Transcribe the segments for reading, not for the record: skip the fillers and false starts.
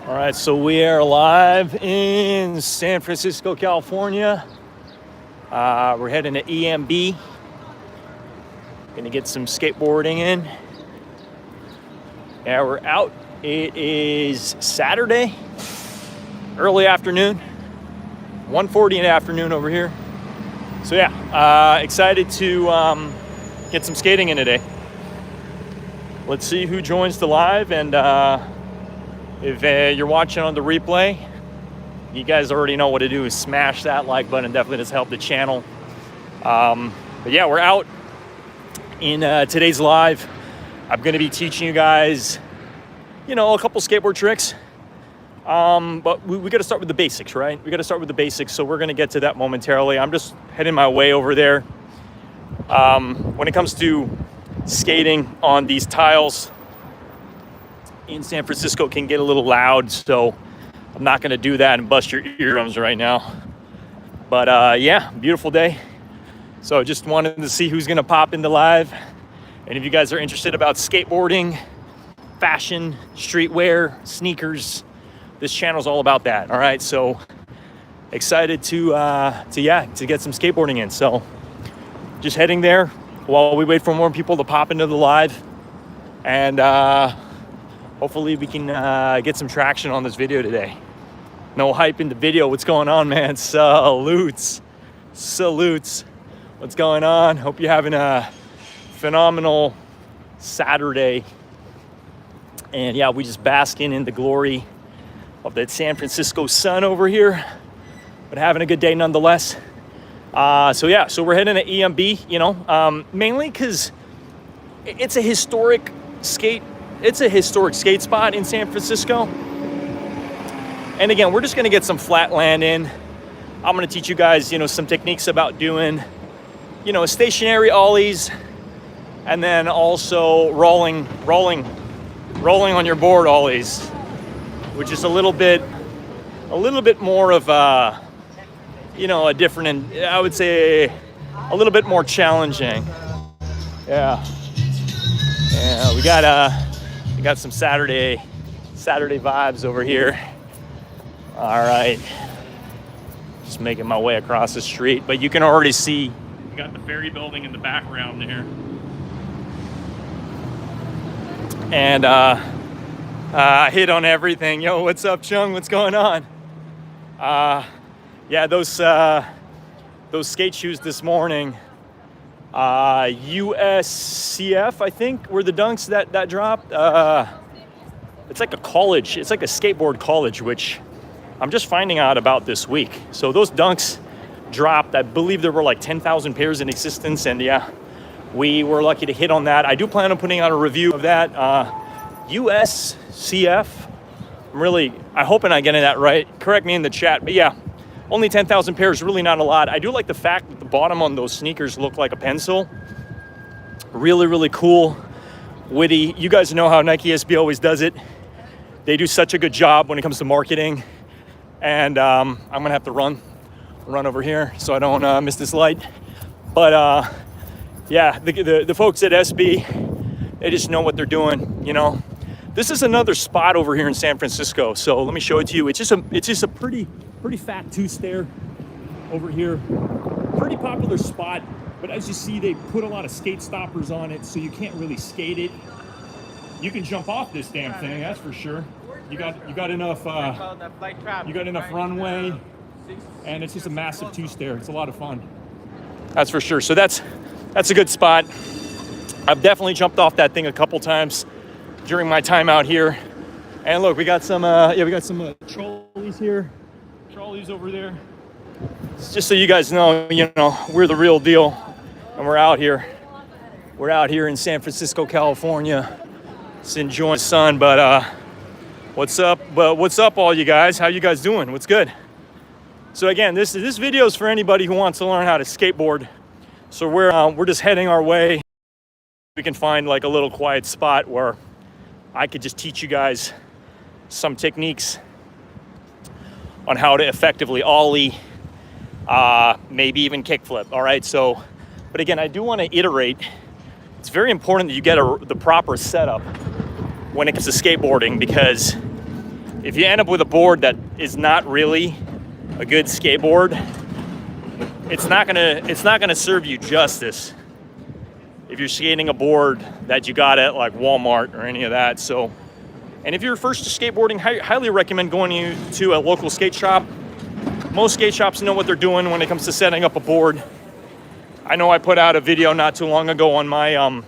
All right, so we are live in San Francisco, California. We're heading to EMB. Gonna get some skateboarding in. Yeah, we're out. It is Saturday, early afternoon, 1:40 in the afternoon over here. So yeah, excited to get some skating in today. Let's see who joins the live, and if you're watching on the replay, you guys already know what to do is smash that like button. Definitely does help the channel. But yeah, we're out in today's live. I'm going to be teaching you guys, a couple skateboard tricks. But we got to start with the basics, right? We got to start with the basics. So we're going to get to that momentarily. I'm just heading my way over there. When it comes to skating on these tiles in San Francisco, it can get a little loud, so I'm not going to do that and bust your eardrums right now. But yeah, beautiful day. So just wanted to see who's going to pop into live. And if you guys are interested about skateboarding, fashion, streetwear, sneakers, this channel's all about that. All right, so excited to get some skateboarding in. So just heading there while we wait for more people to pop into the live, and hopefully we can get some traction on this video today. No hype in the video. What's going on, man? Salutes. What's going on? Hope you're having a phenomenal Saturday. And yeah, we just basking in the glory of that San Francisco sun over here, but having a good day nonetheless. So we're heading to EMB, mainly because it's a historic skate spot in San Francisco. And again, we're just going to get some flat land in. I'm going to teach you guys, some techniques about doing, stationary ollies, and then also rolling on your board ollies, which is a little bit more of a different, and I would say a little bit more challenging. Yeah, we got some Saturday vibes over here. All right, just making my way across the street, but you can already see we got the ferry building in the background there. And I hit on everything. Yo, what's up, Chung? What's going on? Yeah, those skate shoes this morning, USCF, I think, were the dunks that dropped. It's like a college. It's like a skateboard college, which I'm just finding out about this week. So those dunks dropped. I believe there were like 10,000 pairs in existence, and yeah, we were lucky to hit on that. I do plan on putting out a review of that. USCF. I'm hoping I'm getting that right. Correct me in the chat, but yeah, only 10,000 pairs, really not a lot. I do like the fact that the bottom on those sneakers look like a pencil. Really, really cool, witty. You guys know how Nike SB always does it. They do such a good job when it comes to marketing. And I'm gonna have to run over here so I don't miss this light. But yeah, the folks at SB, they just know what they're doing. This is another spot over here in San Francisco. So let me show it to you. It's just a pretty fat two-stair over here. Pretty popular spot, but as you see, they put a lot of skate stoppers on it, so you can't really skate it. You can jump off this damn thing, that's for sure. You got enough runway, and it's just a massive two-stair. It's a lot of fun. That's for sure. So that's a good spot. I've definitely jumped off that thing a couple times during my time out here. And look, we got some trolleys here. Trolleys over there. Just so you guys know, we're the real deal, and we're out here. We're out here in San Francisco, California, just enjoying the sun. But what's up? What's up, all you guys? How you guys doing? What's good? So again, this video is for anybody who wants to learn how to skateboard. So we're just heading our way. We can find like a little quiet spot where I could just teach you guys some techniques on how to effectively ollie, maybe even kickflip. All right, so, but again, I do want to iterate. It's very important that you get the proper setup when it comes to skateboarding, because if you end up with a board that is not really a good skateboard, it's not gonna serve you justice if you're skating a board that you got at like Walmart or any of that. So, and if you're first to skateboarding, I highly recommend going to a local skate shop. Most skate shops know what they're doing when it comes to setting up a board. I know I put out a video not too long ago on my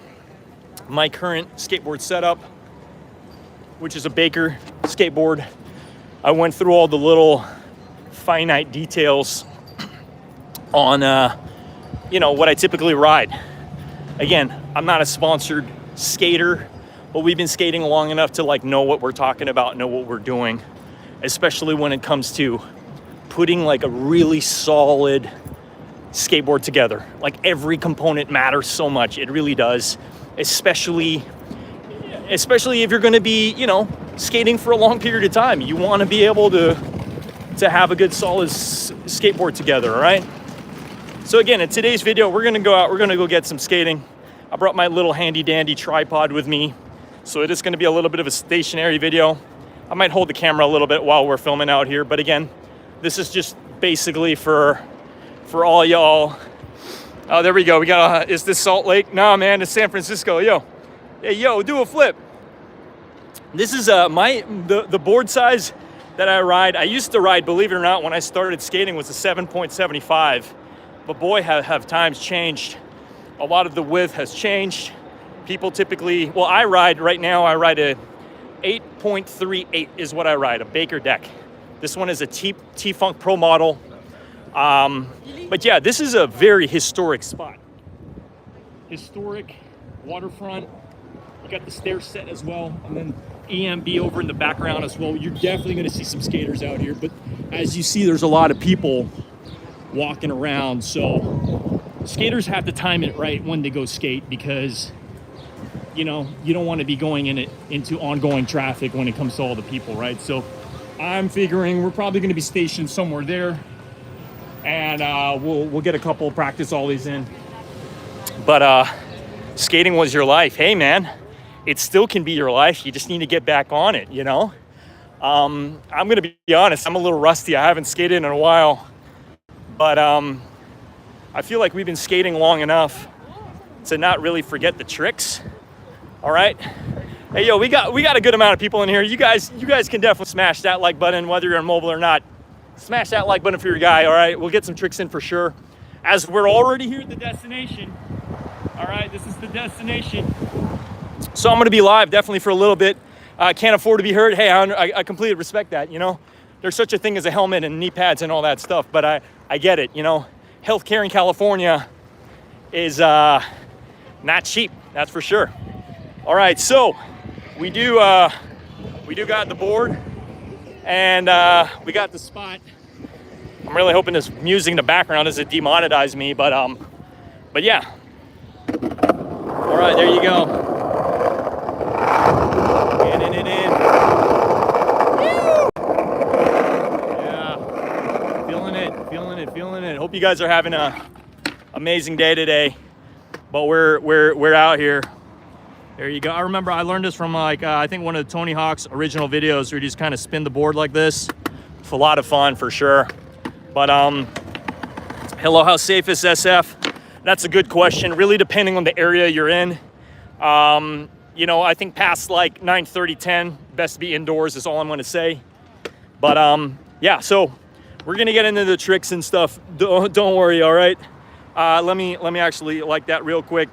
my current skateboard setup, which is a Baker skateboard. I went through all the little finite details on what I typically ride. Again, I'm not a sponsored skater, but we've been skating long enough to like know what we're talking about, know what we're doing, especially when it comes to putting like a really solid skateboard together. Like every component matters so much. It really does, especially if you're going to be, skating for a long period of time. You want to be able to have a good solid skateboard together, all right? So again, in today's video, we're going to go out, we're going to go get some skating. I brought my little handy dandy tripod with me, so it is going to be a little bit of a stationary video. I might hold the camera a little bit while we're filming out here, but again, this is just basically for all y'all. Oh, there we go. We got is this Salt Lake? No, man, it's San Francisco. Hey, do a flip. This is the board size that I ride. I used to ride, believe it or not, when I started skating was a 7.75. But boy, have times changed. A lot of the width has changed. People typically, I ride right now, I ride a 8.38 is what I ride, a Baker deck. This one is a T-Funk Pro model. But yeah, this is a very historic spot. Historic waterfront. You got the stair set as well, and then EMB over in the background as well. You're definitely going to see some skaters out here, but as you see, there's a lot of people walking around. So skaters have to time it right when they go skate, because you don't want to be going into ongoing traffic when it comes to all the people, right? So I'm figuring we're probably going to be stationed somewhere there, and we'll get a couple practice ollies in. But skating was your life. Hey man, it still can be your life. You just need to get back on it, I'm going to be honest, I'm a little rusty. I haven't skated in a while, but I feel like we've been skating long enough to not really forget the tricks. All right. Hey, we got a good amount of people in here. You guys can definitely smash that like button, whether you're on mobile or not. Smash that like button for your guy. All right. We'll get some tricks in for sure. As we're already here at the destination. All right. This is the destination. So I'm going to be live definitely for a little bit. Can't afford to be hurt. Hey, I completely respect that. There's such a thing as a helmet and knee pads and all that stuff, but I get it. Healthcare in California is not cheap. That's for sure. All right, so we do got the board, and we got the spot. I'm really hoping this music in the background doesn't demonetize me, but yeah. All right, there you go. Getting it in. Woo! Yeah, feeling it. Hope you guys are having an amazing day today. But we're out here. There you go. I remember I learned this from I think one of the Tony Hawk's original videos, where you just kind of spin the board like this. It's a lot of fun for sure. But hello, how safe is SF? That's a good question. Really depending on the area you're in. I think past like 9:30, 10, best to be indoors is all I'm going to say. But yeah, so we're gonna get into the tricks and stuff. Don't worry. All right. Let me actually like that real quick.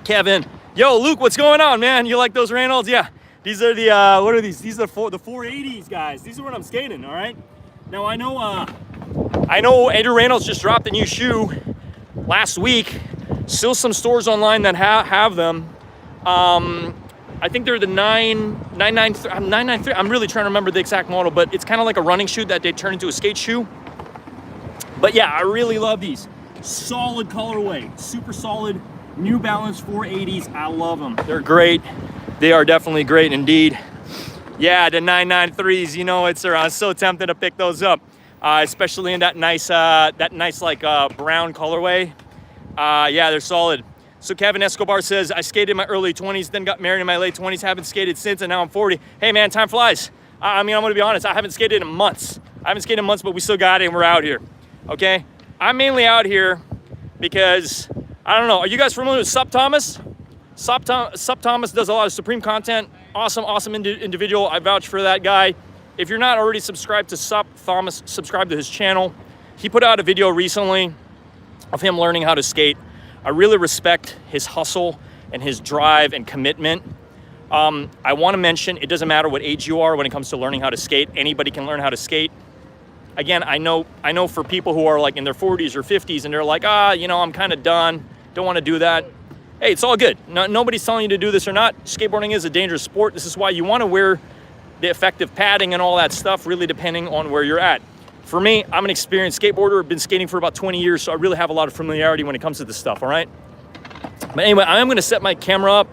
Kevin. Yo, Luke, what's going on, man? You like those Reynolds? Yeah. These are the, what are these? These are the 480s, guys. These are what I'm skating, all right? Now, I know Andrew Reynolds just dropped a new shoe last week. Still some stores online that have them. I think they're the 993. I'm really trying to remember the exact model, but it's kind of like a running shoe that they turn into a skate shoe. But yeah, I really love these. Solid colorway, super solid. New Balance 480s, I love them. They're great. They are definitely great indeed. Yeah, the 993s, it's around. I'm so tempted to pick those up, especially in that nice like brown colorway. Yeah, they're solid. So Kevin Escobar says, I skated in my early 20s, then got married in my late 20s, haven't skated since, and now I'm 40. Hey man, time flies. I mean, I'm gonna be honest, I haven't skated in months. But we still got it and we're out here, okay? I'm mainly out here because, I don't know, are you guys familiar with Sup Thomas? Sup Thomas does a lot of Supreme content. Awesome individual. I vouch for that guy. If you're not already subscribed to Sup Thomas, subscribe to his channel. He put out a video recently of him learning how to skate. I really respect his hustle and his drive and commitment. I want to mention, it doesn't matter what age you are when it comes to learning how to skate. Anybody can learn how to skate. Again, I know for people who are like in their 40s or 50s and they're like, you know, I'm kind of done, don't want to do that. Hey, it's all good. Nobody's telling you to do this or not. Skateboarding is a dangerous sport. This is why you want to wear the effective padding and all that stuff, really depending on where you're at. For me, I'm an experienced skateboarder. I've been skating for about 20 years, so I really have a lot of familiarity when it comes to this stuff, all right? But anyway, I am gonna set my camera up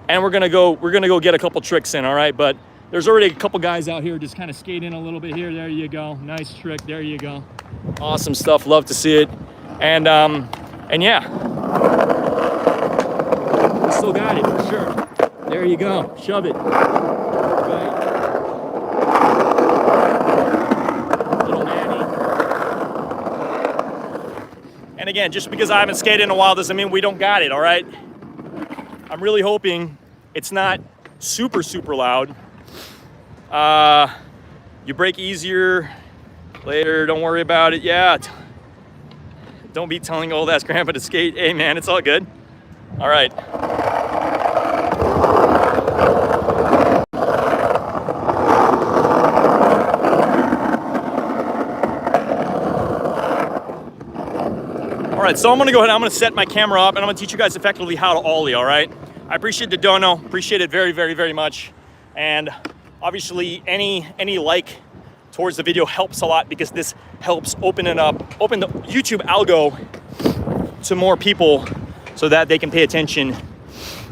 and we're gonna go get a couple tricks in, all right? But there's already a couple guys out here just kind of skating a little bit here. There you go, nice trick, there you go. Awesome stuff, love to see it. And yeah, still got it for sure. There you go, shove it. Okay. Little Manny. And again, just because I haven't skated in a while doesn't mean we don't got it, all right? I'm really hoping it's not super loud. You break easier later, don't worry about it. Yeah, don't be telling old ass grandpa to skate. Hey man, it's all good. All right. All right, so I'm gonna go ahead, I'm gonna set my camera up and I'm gonna teach you guys effectively how to ollie, all right? I appreciate the dono, appreciate it very much. And obviously any like towards the video helps a lot because this helps open the YouTube algo to more people so that they can pay attention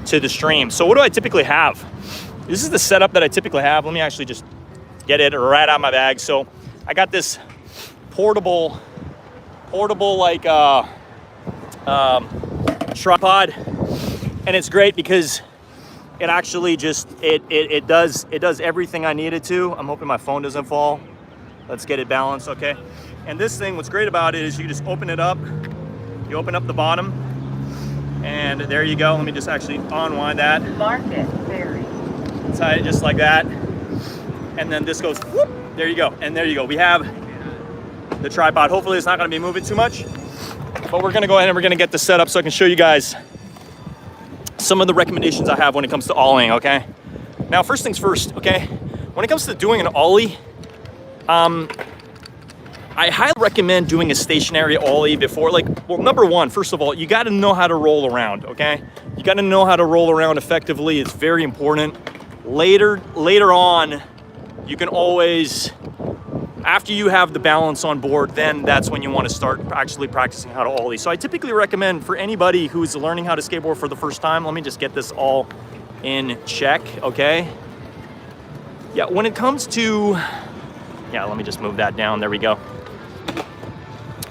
to the stream. So what do I typically have? This is the setup that I typically have. Let me actually just get it right out of my bag. So I got this portable like tripod, and it's great because it actually just it does everything I need it to. I'm hoping my phone doesn't fall. Let's get it balanced, okay? And this thing, what's great about it is you just open it up. You open up the bottom, and there you go. Let me just actually unwind that. Market very. Tie it just like that, and then this goes whoop, there you go, and there you go. We have the tripod. Hopefully it's not going to be moving too much, but we're going to go ahead and we're going to get this set up so I can show you guys some of the recommendations I have when it comes to ollieing, okay? Now, first things first, okay? When it comes to doing an ollie, I highly recommend doing a stationary ollie before, well, number one, first of all, you got to know how to roll around, okay? You got to know how to roll around effectively. It's very important. Later on, you can always, after you have the balance on board, then that's when you want to start actually practicing how to ollie. So I typically recommend for anybody who's learning how to skateboard for the first time, let me just get this all in check, okay? Yeah, when it comes to, yeah, let me just move that down. There we go.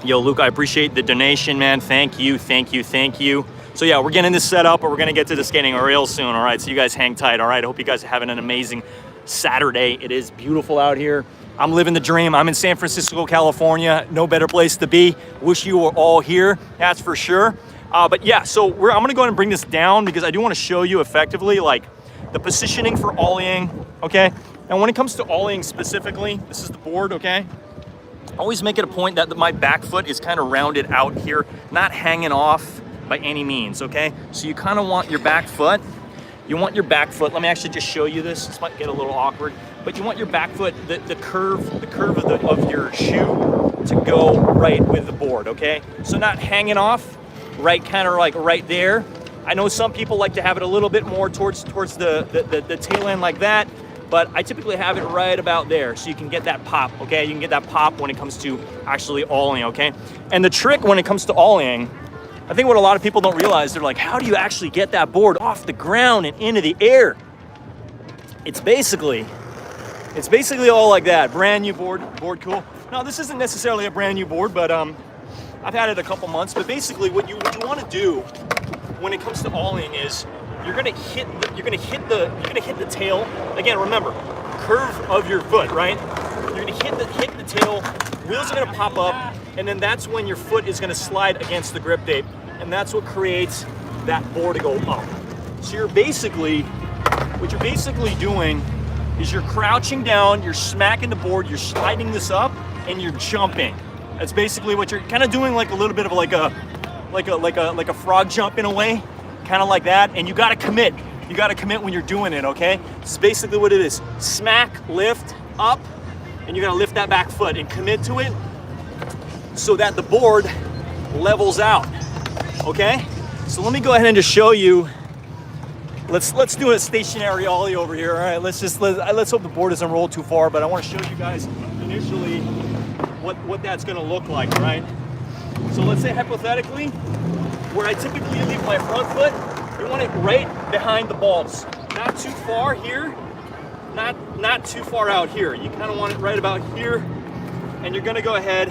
Yo, Luke, I appreciate the donation, man. Thank you. So yeah, we're getting this set up, but we're gonna get to the skating real soon, all right? So you guys hang tight, all right? I hope you guys are having an amazing Saturday. It is beautiful out here. I'm living the dream. I'm in San Francisco, California. No better place to be. Wish you were all here, that's for sure. But yeah, so I'm gonna go ahead and bring this down because I do wanna show you effectively like the positioning for ollieing, okay? And when it comes to ollieing specifically, this is the board, okay? Always make it a point that my back foot is kind of rounded out here, not hanging off by any means, okay? So you kind of want your back foot. Let me actually just show you this. This might get a little awkward, but you want your back foot, the curve of your shoe to go right with the board, okay? So not hanging off, right, kind of like right there. I know some people like to have it a little bit more towards the tail end like that, but I typically have it right about there so you can get that pop, okay? You can get that pop when it comes to actually ollieing, okay? And the trick when it comes to ollieing, I think what a lot of people don't realize, they're like, how do you actually get that board off the ground and into the air? It's basically all like that. Brand new board cool. Now, this isn't necessarily a brand new board, but I've had it a couple months. But basically what you want to do when it comes to ollieing is you're gonna hit the tail. Again, remember, curve of your foot, right? You're gonna hit the tail, wheels are gonna pop up, and then that's when your foot is gonna slide against the grip tape, and that's what creates that board to go up. So what you're basically doing is you're crouching down, you're smacking the board, you're sliding this up, and you're jumping. That's basically what you're kind of doing, like a little bit of like a frog jump in a way, kind of like that. And you got to commit. You got to commit when you're doing it. Okay. This is basically what it is. Smack, lift, up, and you got to lift that back foot and commit to it, so that the board levels out. Okay. So let me go ahead and just show you. Let's do a stationary ollie over here. All right, let's hope the board doesn't roll too far, but I want to show you guys initially what that's going to look like, right? So let's say hypothetically, where I typically leave my front foot, you want it right behind the balls, not too far here, not too far out here. You kind of want it right about here, and you're going to go ahead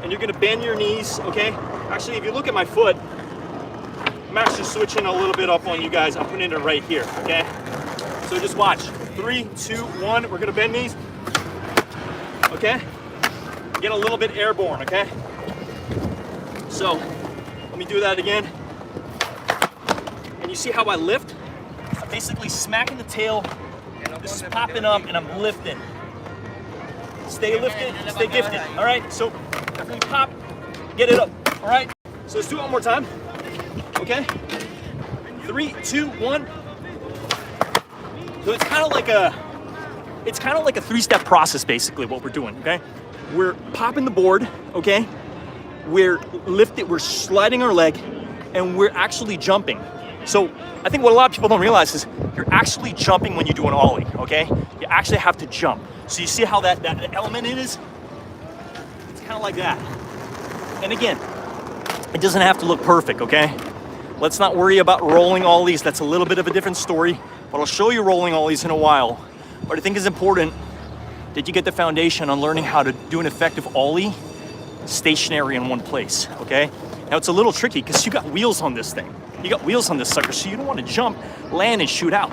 and you're going to bend your knees. Okay, actually, if you look at my foot, I'm actually switching a little bit up on you guys. I'm putting it right here, okay? So just watch. 3, 2, 1. We're gonna bend knees. Okay? Get a little bit airborne, okay? So let me do that again. And you see how I lift? I'm basically smacking the tail. This is popping up, and I'm lifting. Stay lifted, stay gifted. All right? So after you pop, get it up. All right? So let's do it one more time. Okay, 3, 2, 1. So it's kind of like a 3-step process, basically, what we're doing. Okay, we're popping the board. Okay, we're sliding our leg, and we're actually jumping. So I think what a lot of people don't realize is you're actually jumping when you do an ollie. Okay, you actually have to jump. So you see how that element is? It's kind of like that. And again, it doesn't have to look perfect. Okay. Let's not worry about rolling ollies. That's a little bit of a different story, but I'll show you rolling ollies in a while. But I think it's important that you get the foundation on learning how to do an effective ollie stationary in one place, okay? Now it's a little tricky because you got wheels on this thing. You got wheels on this sucker, so you don't want to jump, land, and shoot out.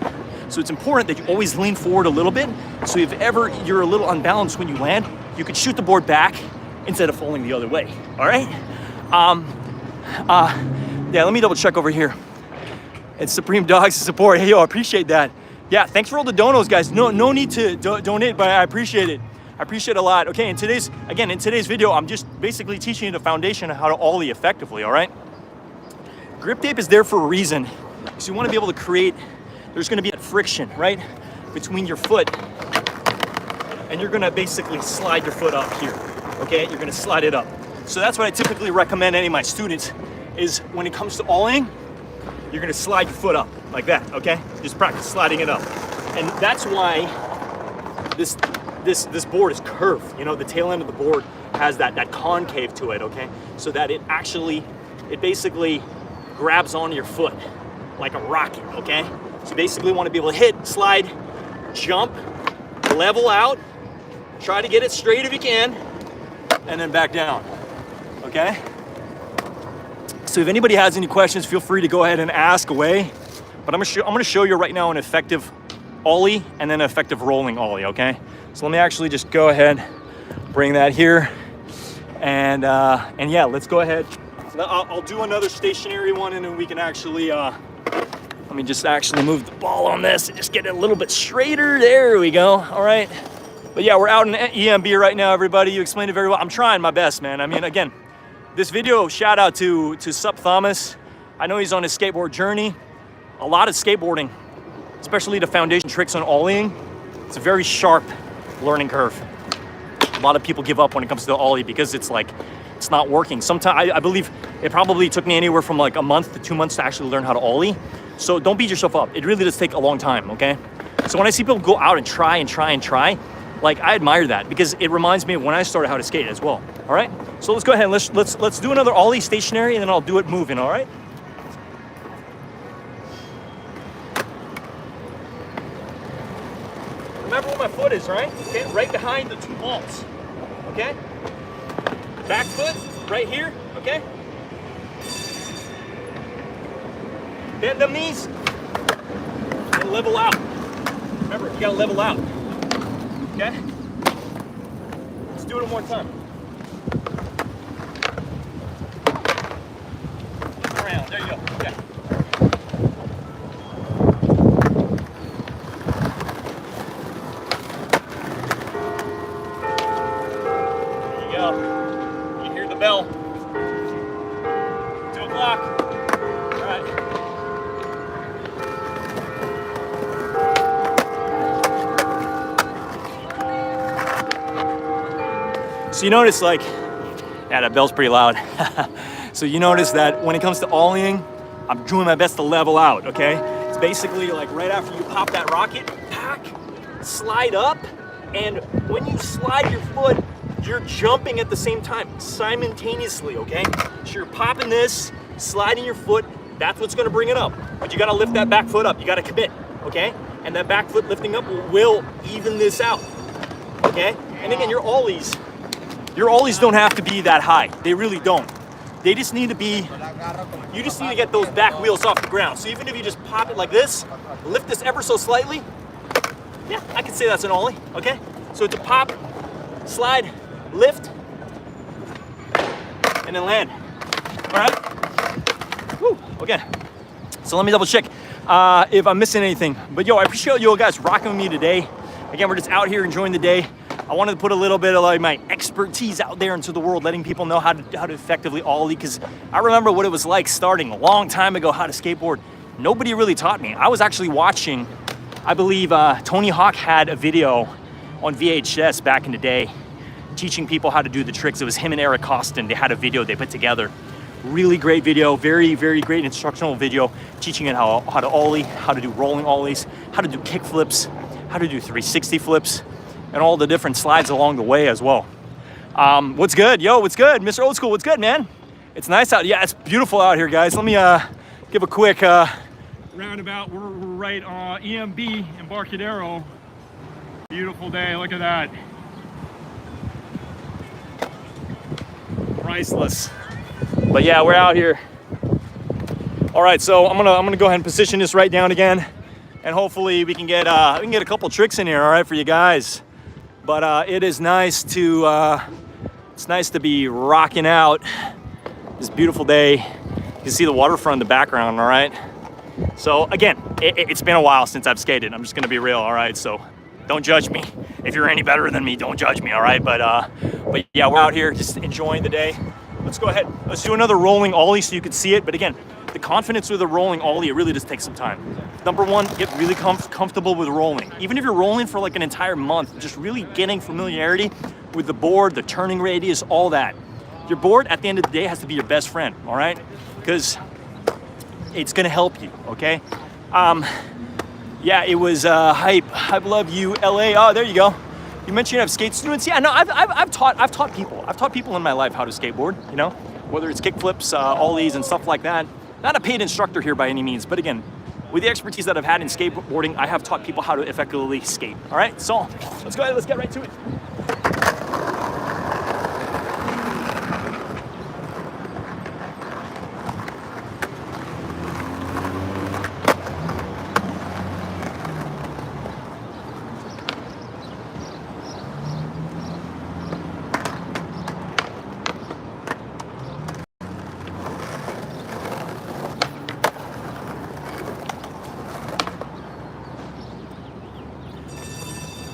So it's important that you always lean forward a little bit, so if ever you're a little unbalanced when you land, you can shoot the board back instead of falling the other way, all right? Yeah, let me double check over here. It's Supreme Dogs Support. Hey, yo, I appreciate that. Yeah, thanks for all the donos, guys. No need to donate, but I appreciate it. I appreciate it a lot. Okay, in today's video, I'm just basically teaching you the foundation of how to ollie effectively, all right? Grip tape is there for a reason. So you want to be able to create, there's going to be that friction, right, between your foot, and you're going to basically slide your foot up here, okay? You're going to slide it up. So that's what I typically recommend any of my students is when it comes to ollieing, you're gonna slide your foot up like that, okay? Just practice sliding it up. And that's why this board is curved. You know, the tail end of the board has that concave to it, okay? So that it basically grabs onto your foot like a rocket, okay? So you basically want to be able to hit, slide, jump, level out, try to get it straight if you can, and then back down, okay? So if anybody has any questions, feel free to go ahead and ask away. But I'm gonna show you right now an effective ollie and then an effective rolling ollie, okay? So let me actually just go ahead, bring that here, and yeah, let's go ahead. I'll do another stationary one, and then we can actually, let me just actually move the ball on this and just get it a little bit straighter. There we go, all right. But yeah, we're out in EMB right now, everybody. You explained it very well. I'm trying my best, man. I mean, again, this video, shout out to Sup Thomas. I know he's on his skateboard journey. A lot of skateboarding, especially the foundation tricks on ollieing, it's a very sharp learning curve. A lot of people give up when it comes to the ollie because it's like, it's not working. Sometimes, I believe it probably took me anywhere from like a month to 2 months to actually learn how to ollie. So don't beat yourself up. It really does take a long time, okay? So when I see people go out and try, like I admire that because it reminds me of when I started how to skate as well. All right, so let's go ahead and let's do another ollie stationary, and then I'll do it moving. All right. Remember where my foot is, right? Okay, right behind the two balls. Okay. Back foot right here. Okay. Bend them knees and level out. Remember, you gotta level out. okay? Let's do it one more time. Around, there you go, okay. There you go. You hear the bell. 2 o'clock. All right. So you notice, like, yeah, that bell's pretty loud. So you notice that when it comes to ollieing, I'm doing my best to level out, okay? It's basically like right after you pop that rocket, pack, slide up, and when you slide your foot, you're jumping at the same time, simultaneously, okay? So you're popping this, sliding your foot, that's what's gonna bring it up. But you gotta lift that back foot up, you gotta commit, okay? And that back foot lifting up will even this out, okay? And again, your ollies don't have to be that high. They really don't. They just need to be, you just need to get those back wheels off the ground. So even if you just pop it like this, lift this ever so slightly, yeah, I can say that's an ollie, okay? So it's a pop, slide, lift, and then land, all right? Woo, okay. So let me double check if I'm missing anything. But yo, I appreciate you guys rocking with me today. Again, we're just out here enjoying the day. I wanted to put a little bit of like my expertise out there into the world, letting people know how to effectively ollie, because I remember what it was like starting a long time ago, how to skateboard. Nobody really taught me. I was actually watching, I believe Tony Hawk had a video on VHS back in the day, teaching people how to do the tricks. It was him and Eric Costin. They had a video they put together. Really great video, very, very great instructional video, teaching it how to ollie, how to do rolling ollies, how to do kick flips, how to do 360 flips, and all the different slides along the way as well. What's good? Yo, what's good? Mr. Old School, what's good, man? It's nice out. Yeah, it's beautiful out here, guys. Let me give a quick roundabout. We're right on EMB Embarcadero. Beautiful day, look at that. Priceless. But yeah, we're out here. All right, so I'm gonna go ahead and position this right down again, and hopefully we can get a couple tricks in here, all right, for you guys. But it is nice to be rocking out this beautiful day. You can see the waterfront in the background, all right? So again, it's been a while since I've skated. I'm just gonna be real, all right? So don't judge me. If you're any better than me, don't judge me, all right? But yeah, we're out here just enjoying the day. Let's go ahead. Let's do another rolling ollie so you can see it. But again, the confidence with a rolling ollie, it really just takes some time. Number one, get really comfortable with rolling. Even if you're rolling for like an entire month, just really getting familiarity with the board, the turning radius, all that. Your board, at the end of the day, has to be your best friend, all right? Because it's gonna help you, okay? Yeah, it was hype love you, LA. Oh, there you go. You mentioned you have skate students. Yeah, no, I've taught people. I've taught people in my life how to skateboard, you know? Whether it's kick flips, ollies, and stuff like that. Not a paid instructor here by any means, but again, with the expertise that I've had in skateboarding, I have taught people how to effectively skate. All right, so let's go ahead, let's get right to it.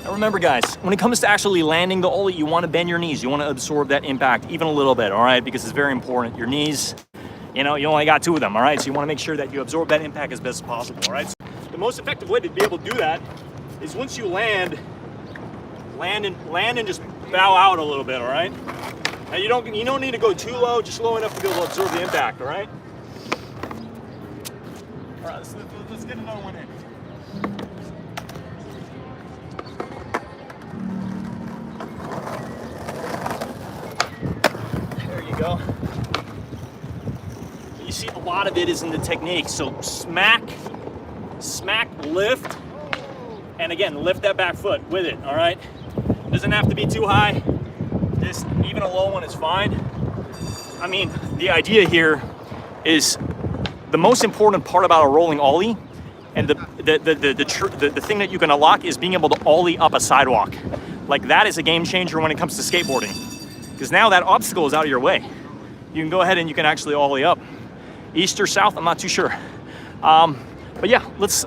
Remember guys, when it comes to actually landing the ollie, you want to bend your knees. You want to absorb that impact even a little bit, all right? Because it's very important. Your knees, you know, you only got 2 of them, all right? So you want to make sure that you absorb that impact as best as possible, all right? So the most effective way to be able to do that is once you land and just bow out a little bit, all right? Now you don't need to go too low, just low enough to be able to absorb the impact, all right? All right, let's get another one in. Go. You see a lot of it is in the technique. So smack, lift, and again, lift that back foot with it, all right? Doesn't have to be too high. Just even a low one is fine. I mean, the idea here is the most important part about a rolling ollie, and the thing that you can unlock is being able to ollie up a sidewalk. Like that is a game changer when it comes to skateboarding, because now that obstacle is out of your way. You can go ahead and you can actually ollie up. East or south, I'm not too sure. But yeah, let's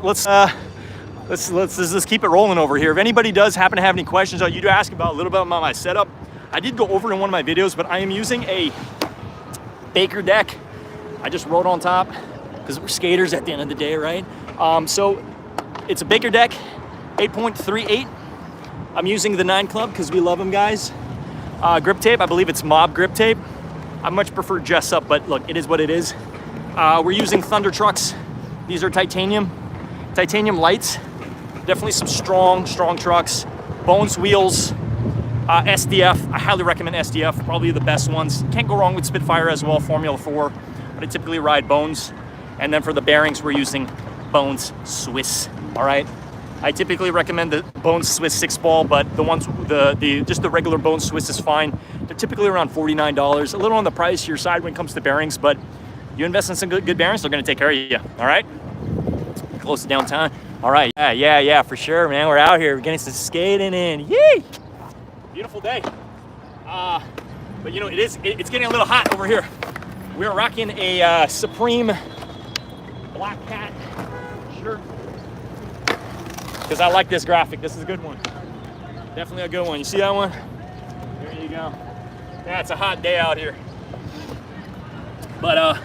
keep it rolling over here. If anybody does happen to have any questions, you do ask about a little bit about my setup. I did go over in one of my videos, but I am using a Baker deck. I just rode on top because we're skaters at the end of the day, right? So it's a Baker deck, 8.38. I'm using the 9 Club because we love them, guys. Grip tape, I believe it's Mob grip tape. I much prefer Jess Up, but look, it is what it is. We're using Thunder trucks. These are titanium lights. Definitely some strong trucks. Bones wheels, SDF. I highly recommend SDF, probably the best ones. Can't go wrong with Spitfire as well, Formula 4, but I typically ride Bones. And then for the bearings, we're using Bones Swiss, all right? I typically recommend the Bones Swiss 6-ball, but the ones, just the regular Bones Swiss is fine. They're typically around $49, a little on the pricier side when it comes to bearings, but you invest in some good bearings, they're gonna take care of you, all right? Close to downtown. All right, yeah, for sure, man. We're out here, we're getting some skating in, yay! Beautiful day. But you know, it's getting a little hot over here. We're rocking a Supreme Black Cat shirt, because I like this graphic. This is a good one. Definitely a good one. You see that one? There you go. Yeah, it's a hot day out here. But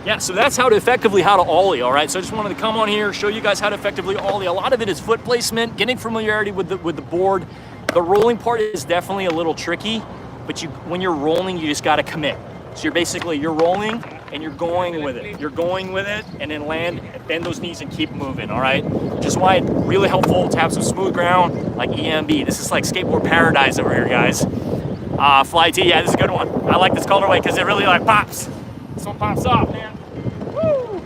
yeah, so that's how to ollie, all right? So I just wanted to come on here, show you guys how to effectively ollie. A lot of it is foot placement, getting familiarity with the board. The rolling part is definitely a little tricky, but when you're rolling, you just gotta commit. So you're rolling and you're going with it. You're going with it and then land, bend those knees and keep moving, all right? Which is why it's really helpful to have some smooth ground like EMB. This is like skateboard paradise over here, guys. Fly T, yeah, this is a good one. I like this colorway because it really like pops. This one pops off, man. Woo!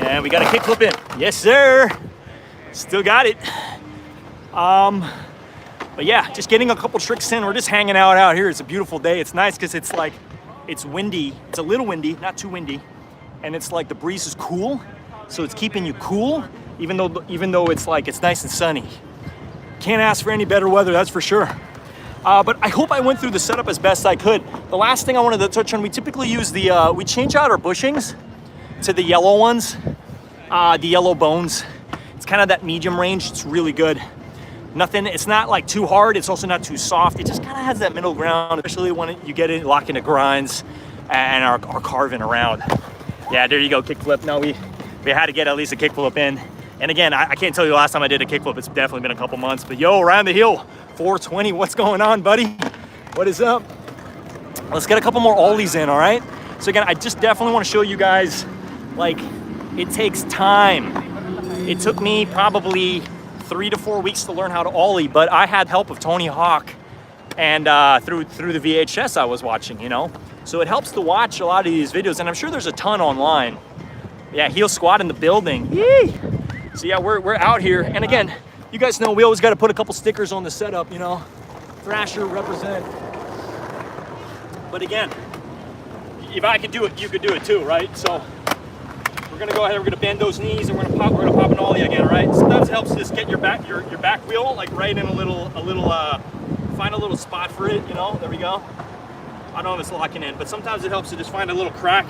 And we got a kickflip in. Yes, sir. Still got it. But yeah, just getting a couple tricks in. We're just hanging out here. It's a beautiful day. It's nice because it's windy. It's a little windy, not too windy. And it's like the breeze is cool. So it's keeping you cool, even though it's nice and sunny. Can't ask for any better weather, that's for sure. But I hope I went through the setup as best I could. The last thing I wanted to touch on, we typically use we change out our bushings to the yellow ones, the yellow Bones. It's kind of that medium range. It's really good. It's not like too hard. It's also not too soft. It just kind of has that middle ground, especially when you get it lock into grinds and are carving around. Yeah, there you go, kickflip. No, we had to get at least a kickflip in. And again, I can't tell you the last time I did a kickflip. It's definitely been a couple months. But yo, around the hill, 420. What's going on, buddy? What is up? Let's get a couple more ollies in, all right? So again, I just definitely want to show you guys, like, it takes time. It took me probably 3 to 4 weeks to learn how to ollie, but I had help of Tony Hawk and through the VHS I was watching, you know? So it helps to watch a lot of these videos, and I'm sure there's a ton online. Yeah, heel squat in the building. Yee! So yeah, we're out here, and again, you guys know we always got to put a couple stickers on the setup, you know? Thrasher represent. But again, if I could do it, you could do it too, right? So we're gonna go ahead, we're gonna bend those knees, and we're gonna pop an ollie again, right? Sometimes it helps to just get your back wheel like right in find a little spot for it, you know? There we go. I don't know if it's locking in, but sometimes it helps to just find a little crack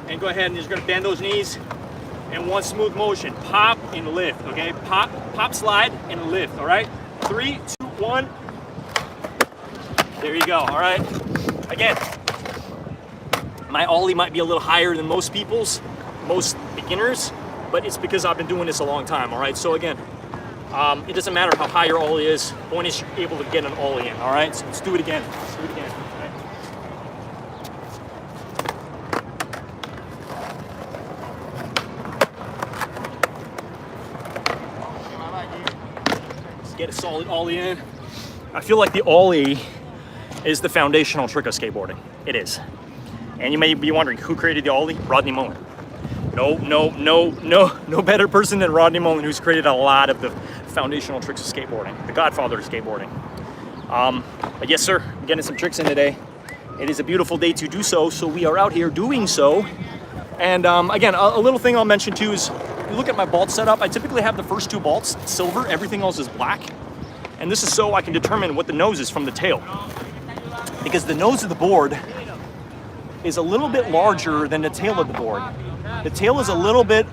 and go ahead and you're just gonna bend those knees and one smooth motion. Pop and lift, okay? Pop, pop, slide, and lift, all right? 3, 2, 1. There you go, all right? Again, my Ollie might be a little higher than most people's, most beginners, but it's because I've been doing this a long time, all right? So again, it doesn't matter how high your Ollie is. The point is you're able to get an Ollie in, all right? So let's do it again. Let's do it again. Get a solid Ollie in. I feel like the Ollie is the foundational trick of skateboarding. It is. And you may be wondering, who created the Ollie? Rodney Mullen. No better person than Rodney Mullen, who's created a lot of the foundational tricks of skateboarding, the godfather of skateboarding. But yes, sir, I'm getting some tricks in today. It is a beautiful day to do so, so we are out here doing so. And again, a little thing I'll mention too is, if you look at my bolt setup, I typically have the first 2 bolts silver, everything else is black. And this is so I can determine what the nose is from the tail. Because the nose of the board is a little bit larger than the tail of the board. The tail is a little bit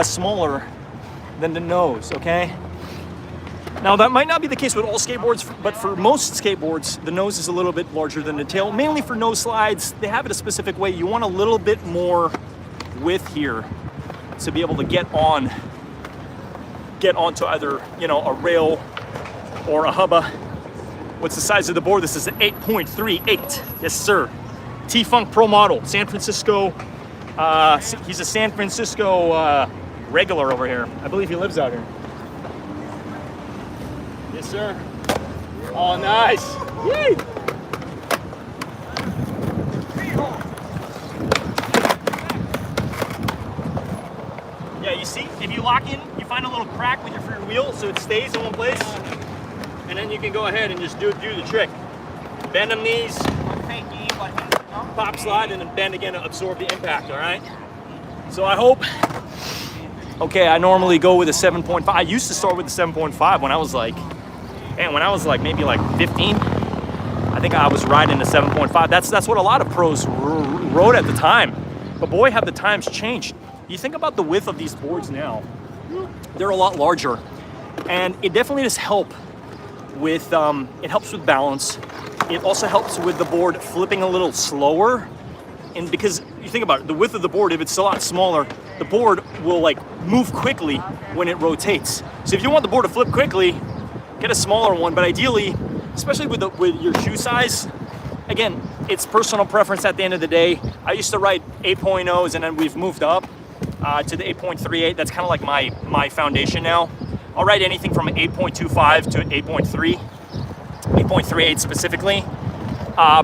smaller than the nose, okay? Now that might not be the case with all skateboards, but for most skateboards, the nose is a little bit larger than the tail. Mainly for nose slides, they have it a specific way. You want a little bit more width here to be able to get onto either, you know, a rail or a hubba. What's the size of the board? This is an 8.38. Yes, sir. T-Funk Pro model, San Francisco. He's a San Francisco regular over here. I believe he lives out here. Yes, sir. Oh, nice. Yay! Yeah, you see, if you lock in, you find a little crack with your rear wheel so it stays in one place. And then you can go ahead and just do the trick. Bend them knees, pop, slide, and then bend again to absorb the impact, all right? So I hope, okay, I normally go with a 7.5. I used to start with a 7.5 when I was like, maybe like 15. I think I was riding a 7.5. That's what a lot of pros rode at the time. But boy, have the times changed. You think about the width of these boards now, they're a lot larger. And it definitely does help with, it helps with balance. It also helps with the board flipping a little slower. And because you think about it, the width of the board, if it's a lot smaller, the board will like move quickly when it rotates. So if you want the board to flip quickly, get a smaller one, but ideally, especially with your shoe size, again, it's personal preference at the end of the day. I used to ride 8.0s and then we've moved up to the 8.38. That's kind of like my foundation now. I'll ride anything from an 8.25 to an 8.3, 8.38 specifically.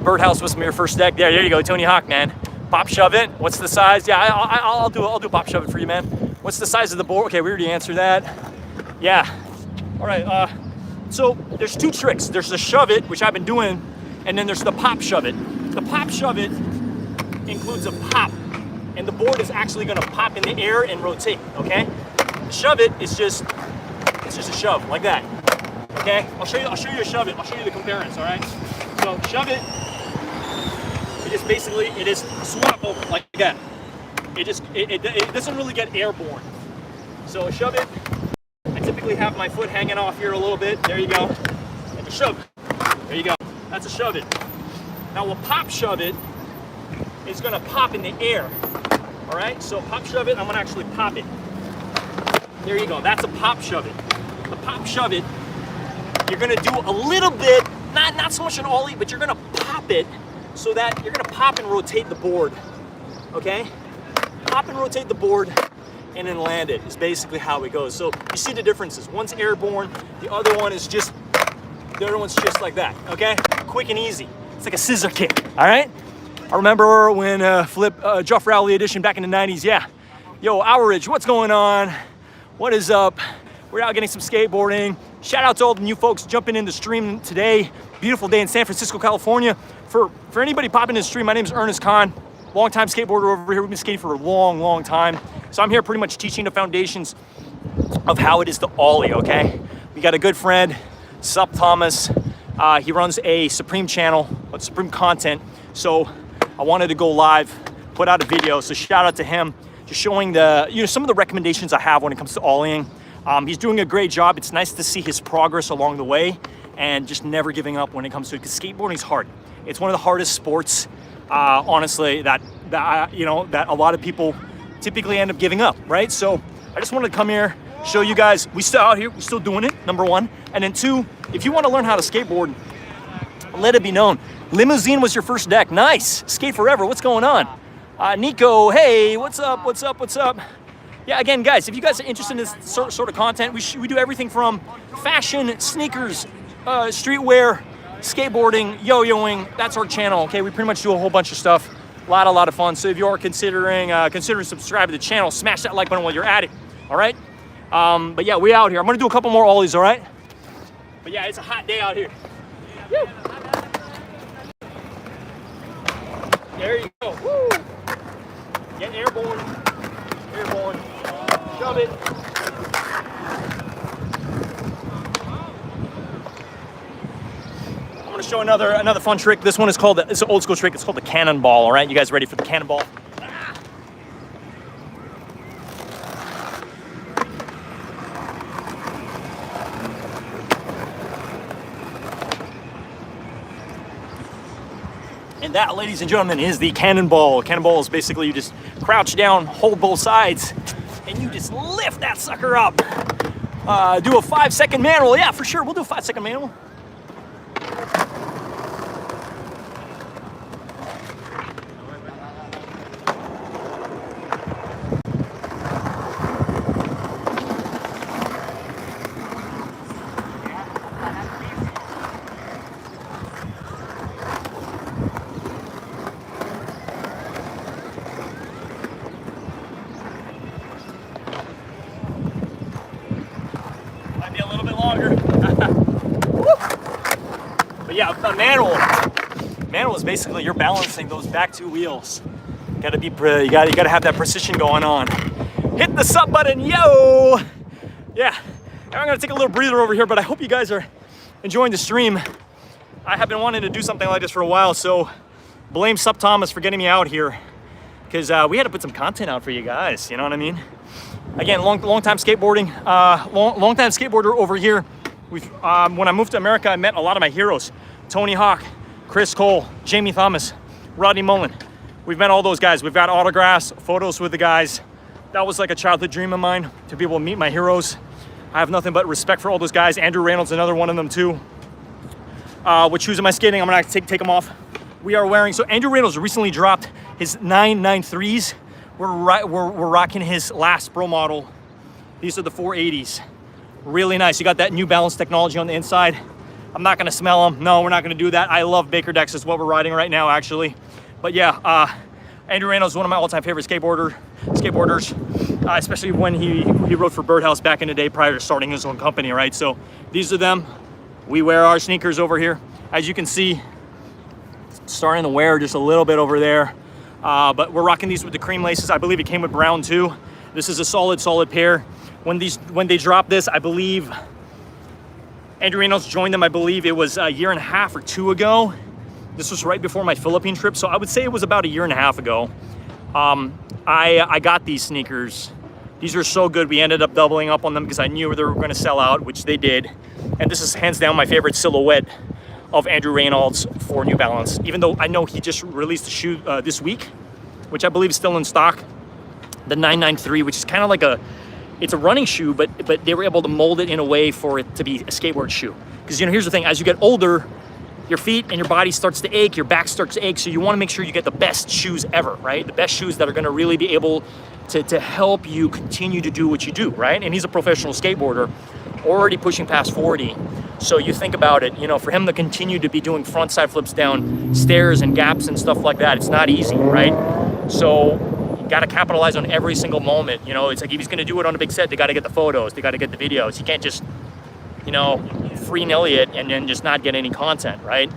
Birdhouse was my first deck. There you go, Tony Hawk, man. Pop shove it. What's the size? Yeah, I'll do pop shove it for you, man. What's the size of the board? Okay, we already answered that. Yeah. All right. So there's 2 tricks. There's the shove it, which I've been doing, and then there's the pop shove it. The pop shove it includes a pop, and the board is actually going to pop in the air and rotate. Okay. The shove it is just a shove like that. Okay. I'll show you a shove it. I'll show you the comparison. All right. So shove it. It is swap over like that. It doesn't really get airborne. So shove it. I typically have my foot hanging off here a little bit. There you go. And a shove. There you go. That's a shove it. Now a pop shove it is going to pop in the air. All right. So pop shove it. I'm going to actually pop it. There you go. That's a pop shove it. The pop shove it. You're going to do a little bit, not so much an ollie, but you're going to pop it so that you're going to pop and rotate the board. Okay. Pop and rotate the board. And then land it is basically how it goes. So you see the differences. One's airborne, the other one's just like that, okay? Quick and easy. It's like a scissor kick, all right? I remember when Jeff Rowley edition back in the 90s, yeah. Yo, Ridge, what's going on? What is up? We're out getting some skateboarding. Shout out to all the new folks jumping in the stream today. Beautiful day in San Francisco, California. For anybody popping in the stream, my name is Ernest Kahn. Long-time skateboarder over here. We've been skating for a long time. So I'm here pretty much teaching the foundations of how it is to ollie, okay? We got a good friend, Sup Thomas. He runs a Supreme channel, Supreme content. So I wanted to go live, put out a video. So shout out to him. just showing the, some of the recommendations I have when it comes to ollieing. He's doing a great job. It's nice to see his progress along the way and just never giving up when it comes to it, because skateboarding is hard. It's one of the hardest sports, honestly, that a lot of people typically end up giving up, right? So I just wanted to come here, show you guys, we still out here, we're still doing it, number one. And then two, if you want to learn how to skateboard, let it be known, Limousine was your first deck. Nice. Skate forever. What's going on? Nico, hey, what's up? Yeah, again, guys, if you guys are interested in this sort of content, we do everything from fashion, sneakers, streetwear, skateboarding, yo-yoing. That's our channel, okay? We pretty much do a whole bunch of stuff. A lot of fun. So if you are considering subscribing to the channel, smash that like button while you're at it, all right? But yeah, we out here. I'm gonna do a couple more ollies, all right? But yeah, it's a hot day out here. Woo. There you go. Woo. Get airborne. Airborne. Shove it. I'm gonna show another fun trick. This one is called, it's an old school trick. It's called the cannonball, all right? You guys ready for the cannonball? And that, ladies and gentlemen, is the cannonball. Cannonball is basically you just crouch down, hold both sides, and you just lift that sucker up. Do a 5-second manual. Yeah, for sure. We'll do a 5-second manual. But yeah, a manual is basically you're balancing those back two wheels. You gotta have that precision going on. Hit the sub button, yo! Yeah, I'm gonna take a little breather over here, but I hope you guys are enjoying the stream. I have been wanting to do something like this for a while, so blame Sup Thomas for getting me out here, because we had to put some content out for you guys. You know what I mean? Again, long time skateboarding, long time skateboarder over here. When I moved to America, I met a lot of my heroes: Tony Hawk, Chris Cole, Jamie Thomas, Rodney Mullen. We've met all those guys. We've got autographs, photos with the guys. That was like a childhood dream of mine, to be able to meet my heroes. I have nothing but respect for all those guys. Andrew Reynolds, another one of them too. What shoes am I skating? I'm gonna take them off. We are wearing, so Andrew Reynolds recently dropped his 993s. We're rocking his last pro model. These are the 480s. Really nice. You got that New Balance technology on the inside. I'm not gonna smell them. No, we're not gonna do that. I love Baker Decks. Is what we're riding right now, actually. But yeah, Andrew Reynolds is one of my all-time favorite skateboarders, especially when he rode for Birdhouse back in the day prior to starting his own company, right? So these are them. We wear our sneakers over here. As you can see, starting to wear just a little bit over there. But we're rocking these with the cream laces. I believe it came with brown too. This is a solid pair. When they dropped this, I believe Andrew Reynolds joined them, I believe it was a year and a half or two ago. This was right before my Philippine trip, so I would say it was about a year and a half ago. I got these sneakers. These are so good. We ended up doubling up on them because I knew they were going to sell out, which they did. And this is hands down my favorite silhouette of Andrew Reynolds for New Balance. Even though I know he just released a shoe this week, which I believe is still in stock, the 993, which is kind of like it's a running shoe, but they were able to mold it in a way for it to be a skateboard shoe. Because here's the thing: as you get older, your feet and your body starts to ache, your back starts to ache, so you want to make sure you get the best shoes ever, right? The best shoes that are going to really be able to help you continue to do what you do, right? And he's a professional skateboarder, already pushing past 40. So you think about it, for him to continue to be doing frontside flips down stairs and gaps and stuff like that, it's not easy, right? So you got to capitalize on every single moment. It's like if he's going to do it on a big set, they got to get the photos, they got to get the videos. You can't just, free nilly it and then just not get any content, right?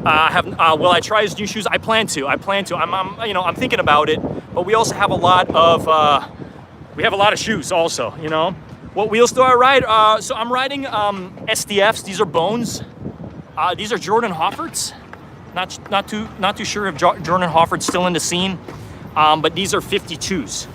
Will I try his new shoes? I plan to. I'm thinking about it. But we also have a lot of shoes also. What wheels do I ride? So I'm riding SDFs. These are Bones. These are Jordan Hofferts. Not too sure if Jordan Hoffert's still in the scene. but these are 52s.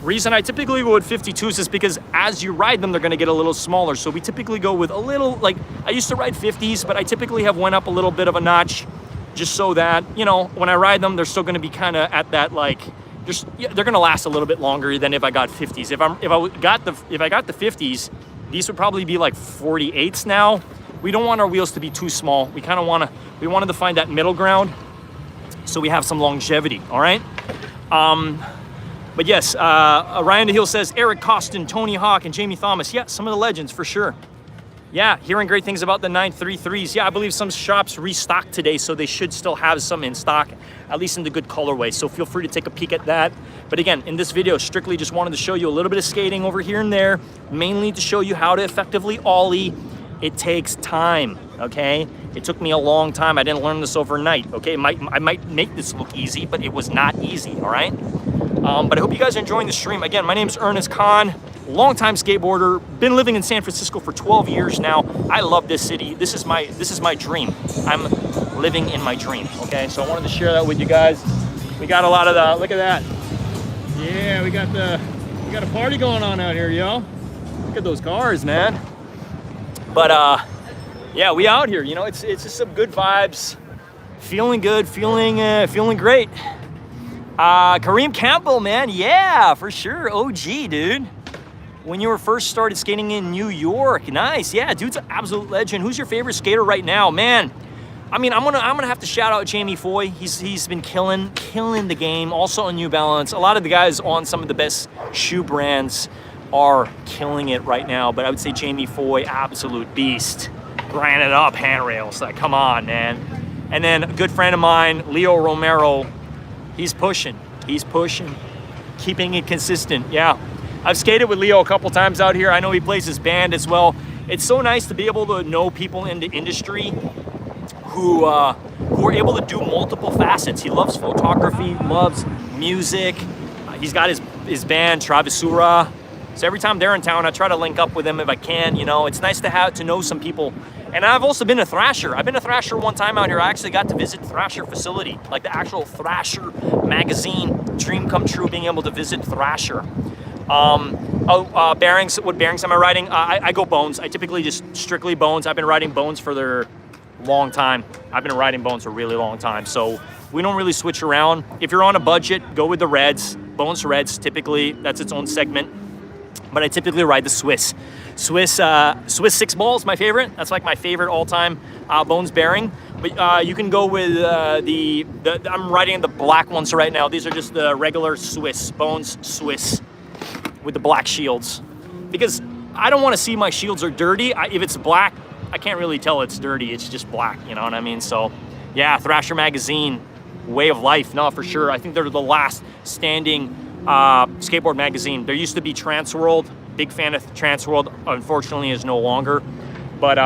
Reason I typically go with 52s is because as you ride them, they're gonna get a little smaller. So we typically go with a little, like, I used to ride 50s, but I typically have went up a little bit of a notch just so that, you know, when I ride them, they're still gonna be kind of at that, like, they're gonna last a little bit longer than if I got 50s. If I got the 50s, these would probably be like 48s now. We don't want our wheels to be too small. We wanted to find that middle ground so we have some longevity, all right? But yes, Ryan DeHill says, Eric Costin, Tony Hawk, and Jamie Thomas. Yeah, some of the legends for sure. Yeah, hearing great things about the 933s. Yeah, I believe some shops restocked today, so they should still have some in stock, at least in the good colorway. So feel free to take a peek at that. But again, in this video, strictly just wanted to show you a little bit of skating over here and there, mainly to show you how to effectively ollie. It takes time, okay? It took me a long time. I didn't learn this overnight, okay? I might make this look easy, but it was not easy, all right? But I hope you guys are enjoying the stream. Again, my name is Ernest Kahn, longtime skateboarder, been living in San Francisco for 12 years now. I love this city. This is my dream. I'm living in my dream, okay? So I wanted to share that with you guys. We got a lot of the, look at that. Yeah, we got a party going on out here, yo. Look at those cars, man. But yeah, we out here, you know, it's just some good vibes. Feeling good, feeling great. Kareem Campbell, man, yeah, for sure, OG, dude. When you were first started skating in New York, nice, yeah, dude's an absolute legend. Who's your favorite skater right now, man? I mean, I'm gonna have to shout out Jamie Foy. He's been killing the game. Also on New Balance, a lot of the guys on some of the best shoe brands are killing it right now. But I would say Jamie Foy, absolute beast. Granite up handrails, like come on, man. And then a good friend of mine, Leo Romero. He's pushing, keeping it consistent. Yeah, I've skated with Leo a couple times out here. I know he plays his band as well. It's so nice to be able to know people in the industry who are able to do multiple facets. He loves photography, loves music. He's got his band, Travesura. So every time they're in town, I try to link up with them if I can. You know, it's nice to know some people. And I've also been a Thrasher. I've been a Thrasher one time out here. I actually got to visit Thrasher facility, like the actual Thrasher magazine. Dream come true, being able to visit Thrasher. Bearings, what bearings am I riding? I go Bones. I typically just strictly Bones. I've been riding Bones for their long time. I've been riding Bones for a really long time. So we don't really switch around. If you're on a budget, go with the Reds. Bones Reds, typically, that's its own segment. But I typically ride the Swiss 6 balls, my favorite. That's like my favorite all-time Bones bearing. But you can go with I'm riding the black ones right now. These are just the regular Swiss, Bones Swiss with the black shields. Because I don't want to see my shields are dirty. If it's black, I can't really tell it's dirty. It's just black, you know what I mean? So yeah, Thrasher magazine, way of life, no, for sure. I think they're the last standing skateboard magazine. There used to be Transworld. Big fan of Transworld. Unfortunately, is no longer. But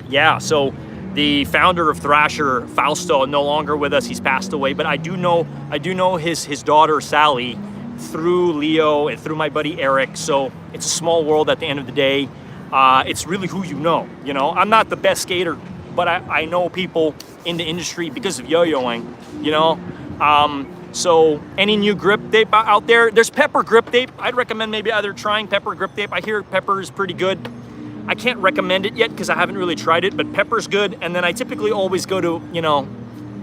yeah. So the founder of Thrasher, Fausto, no longer with us. He's passed away. But I do know his daughter Sally through Leo and through my buddy Eric. So it's a small world at the end of the day. It's really who you know. You know, I'm not the best skater, but I know people in the industry because of yo-yoing. You know. So any new grip tape out there, there's Pepper grip tape. I'd recommend maybe either trying Pepper grip tape. I hear Pepper is pretty good. I can't recommend it yet because I haven't really tried it, but Pepper's good. And then I typically always go to, you know,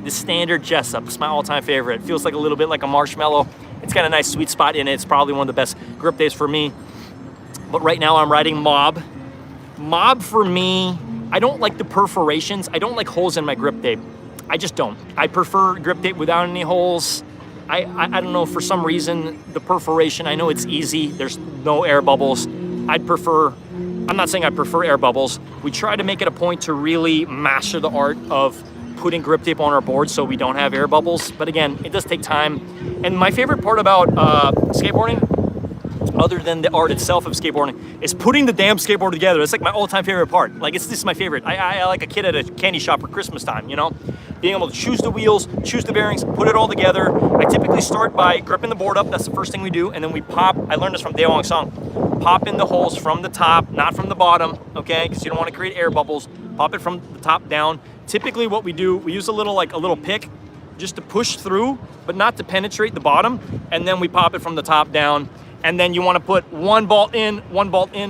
the standard Jessup. It's my all-time favorite. It feels like a little bit like a marshmallow. It's got a nice sweet spot in it. It's probably one of the best grip tapes for me. But right now I'm riding Mob. Mob for me, I don't like the perforations. I don't like holes in my grip tape. I just don't. I prefer grip tape without any holes. I don't know, for some reason, the perforation, I know it's easy. There's no air bubbles. I'm not saying I prefer air bubbles. We try to make it a point to really master the art of putting grip tape on our board so we don't have air bubbles. But again, it does take time. And my favorite part about skateboarding, other than the art itself of skateboarding, is putting the damn skateboard together. It's like my all-time favorite part. Like, this is my favorite. I like a kid at a candy shop for Christmas time, you know? Being able to choose the wheels, choose the bearings, put it all together. I typically start by gripping the board up. That's the first thing we do. And then we pop, I learned this from Daewang Sung. Pop in the holes from the top, not from the bottom, okay? Because you don't want to create air bubbles. Pop it from the top down. Typically what we do, we use a little pick, just to push through, but not to penetrate the bottom. And then we pop it from the top down. And then you want to put one bolt in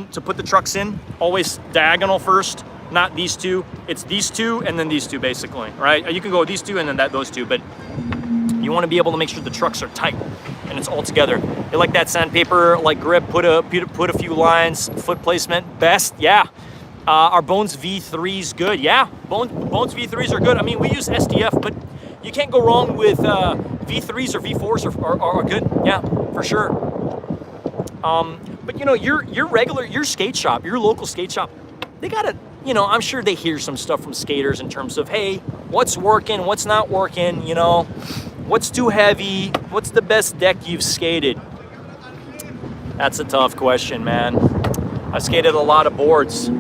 to put the trucks in. Always diagonal first, not these two. It's these two and then these two basically, right? You can go with these two and then those two, but you want to be able to make sure the trucks are tight and it's all together. You like that sandpaper, like grip, put a few lines, foot placement, best, yeah. Our Bones V3's good, yeah. Bones V3s are good. I mean, we use SDF, but you can't go wrong with V3s or V4s are good, yeah, for sure. But you know, your skate shop, your local skate shop, they gotta, you know, I'm sure they hear some stuff from skaters in terms of, hey, what's working, what's not working, you know, what's too heavy, what's the best deck you've skated? That's a tough question, man. I've skated a lot of boards.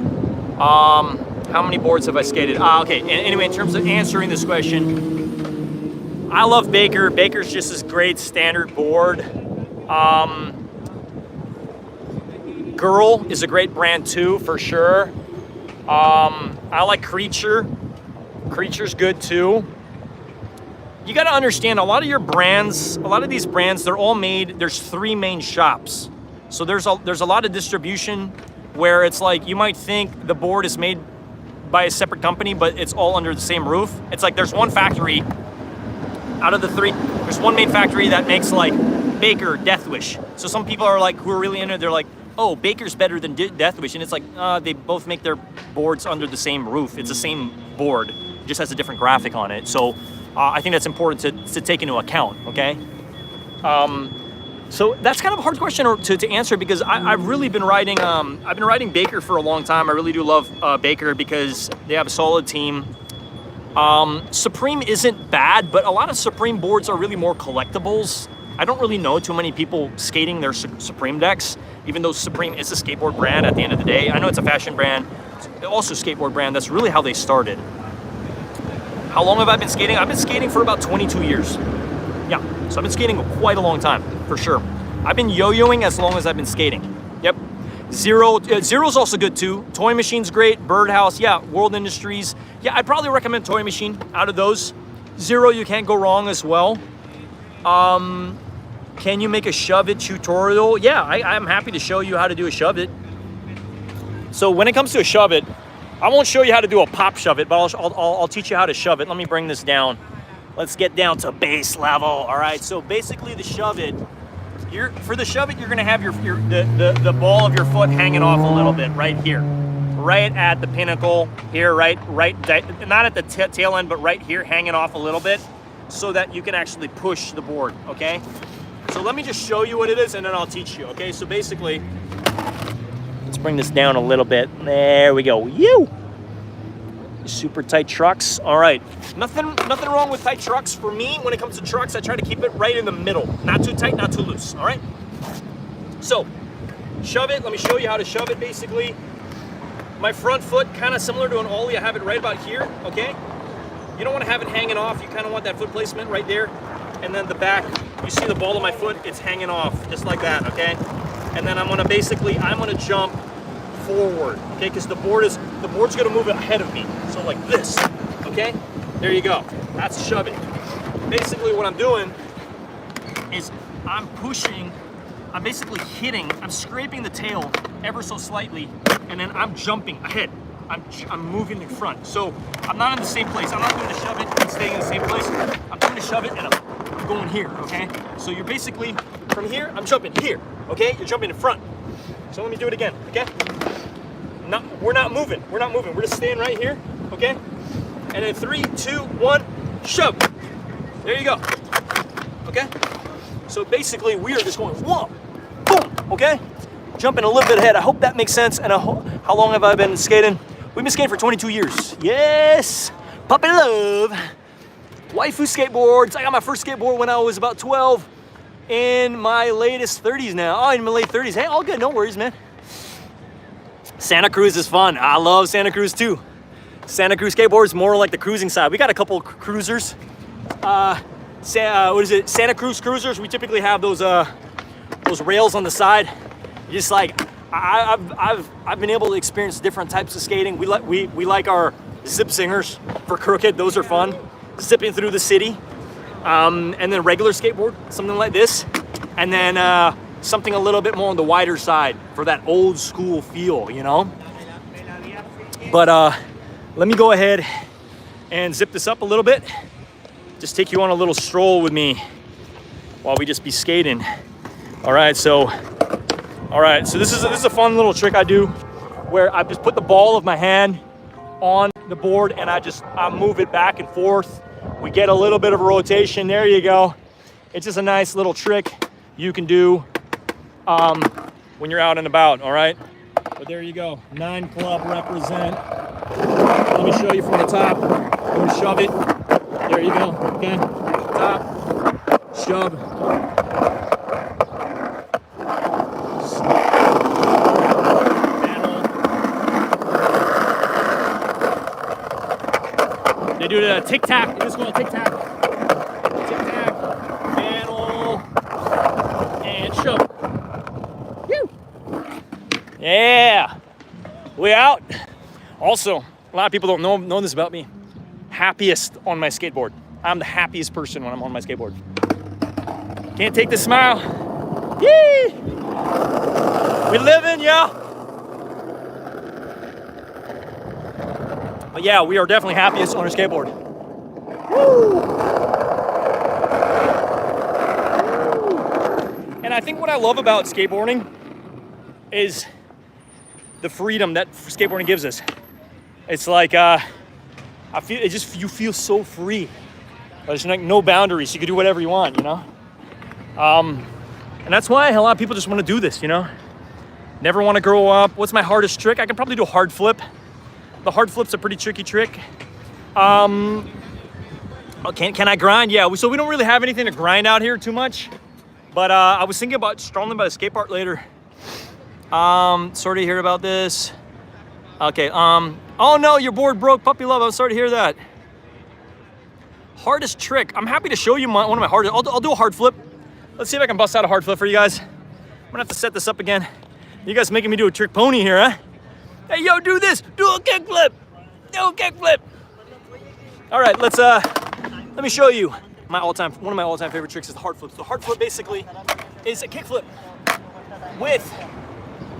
How many boards have I skated? Okay, anyway, in terms of answering this question, I love Baker. Baker's just this great standard board. Girl is a great brand too, for sure. I like Creature. Creature's good too. You got to understand, a lot of your brands, a lot of these brands, they're all made, there's 3 main shops. So there's a lot of distribution where it's like, you might think the board is made by a separate company, but it's all under the same roof. It's like there's one factory out of the 3, there's one main factory that makes like Baker, Deathwish. So some people are like, who are really into it, they're like, oh, Baker's better than Deathwish. And it's like, they both make their boards under the same roof. It's the same board, it just has a different graphic on it. So I think that's important to take into account, okay? So that's kind of a hard question to answer because I've really been riding, I've been riding Baker for a long time. I really do love Baker because they have a solid team. Supreme isn't bad, but a lot of Supreme boards are really more collectibles. I don't really know too many people skating their Supreme decks, even though Supreme is a skateboard brand at the end of the day. I know it's a fashion brand, it's also a skateboard brand. That's really how they started. How long have I been skating? I've been skating for about 22 years. Yeah, so I've been skating quite a long time, for sure. I've been yo-yoing as long as I've been skating. Yep. Zero's also good too. Toy Machine's great. Birdhouse, yeah. World Industries. Yeah, I'd probably recommend Toy Machine out of those. Zero, you can't go wrong as well. Can you make a shove it tutorial? Yeah, I'm happy to show you how to do a shove it. So when it comes to a shove it, I won't show you how to do a pop shove it, but I'll teach you how to shove it. Let me bring this down. Let's get down to base level. All right, so basically the shove it, for the shove it, you're gonna have the ball of your foot hanging off a little bit right here, right at the pinnacle here, right, not at the tail end, but right here, hanging off a little bit, so that you can actually push the board. Okay. So let me just show you what it is, and then I'll teach you. Okay. So basically, let's bring this down a little bit. There we go. Super tight trucks. All right. Nothing wrong with tight trucks. For me, when it comes to trucks, I try to keep it right in the middle. Not too tight, not too loose. All right. So shove it. Let me show you how to shove it. Basically, my front foot, kind of similar to an Ollie. I have it right about here. Okay. You don't want to have it hanging off. You kind of want that foot placement right there. And then the back, you see the ball of my foot, it's hanging off just like that. Okay. And then I'm going to jump forward, okay, because the board's gonna move ahead of me, so like this, okay? There you go. That's shoving. Basically what I'm doing is I'm basically hitting, I'm scraping the tail ever so slightly, and then I'm jumping ahead. I'm moving in front. So I'm not in the same place. I'm not doing a shove it and staying in the same place. I'm doing a shove it and I'm going here, okay? So you're basically, from here, I'm jumping here, okay? You're jumping in front. So let me do it again, okay? We're not moving. We're just staying right here, okay? And then 3, 2, 1, shove. There you go, okay? So basically, we are just going, whoa, boom, okay? Jumping a little bit ahead. I hope that makes sense. And how long have I been skating? We've been skating for 22 years. Yes, puppy love. Waifu skateboards. I got my first skateboard when I was about 12. In my latest 30s now. Oh, in my late 30s. Hey, all good, no worries, man. Santa Cruz is fun. I love Santa Cruz too. Santa Cruz skateboards, more like the cruising side. We got a couple cruisers. What is it? Santa Cruz cruisers. We typically have those rails on the side. Just like I've been able to experience different types of skating. We like our zip singers for crooked. Those are fun. Zipping through the city. and then regular skateboard, something like this, and then something a little bit more on the wider side for that old school feel, you know? But let me go ahead and zip this up a little bit. Just take you on a little stroll with me while we just be skating. All right, so this is a fun little trick I do where I just put the ball of my hand on the board and I move it back and forth. We get a little bit of a rotation. There you go. It's just a nice little trick you can do when you're out and about, all right? But there you go, 9 Club represent. Let me show you from the top. Go shove it. There you go, okay? Top, shove. They do the tic-tac, this is called tic-tac. Tic-tac, panel, and shove. Woo! Yeah, we out. Also, a lot of people don't know this about me. Happiest on my skateboard. I'm the happiest person when I'm on my skateboard. Can't take the smile. Yee! We living, yeah. But yeah, we are definitely happiest on our skateboard. Woo! And I think what I love about skateboarding is the freedom that skateboarding gives us. It's like you feel so free. There's like no boundaries. You can do whatever you want, you know. And that's why a lot of people just want to do this, you know. Never want to grow up. What's my hardest trick? I can probably do a hard flip. The hard flip's a pretty tricky trick. Can I grind? Yeah, so we don't really have anything to grind out here too much. But I was thinking about strolling by the skate park later. Sorry to hear about this. Okay, oh no, your board broke, puppy love. I'm sorry to hear that. Hardest trick. I'm happy to show you one of my hardest. I'll do a hard flip. Let's see if I can bust out a hard flip for you guys. I'm gonna have to set this up again. You guys making me do a trick pony here, huh? Hey, yo, do this. Do a kick flip. Do a kick flip. All right, let me show you one of my all-time favorite tricks is the hard flip. So the hard flip basically is a kick flip with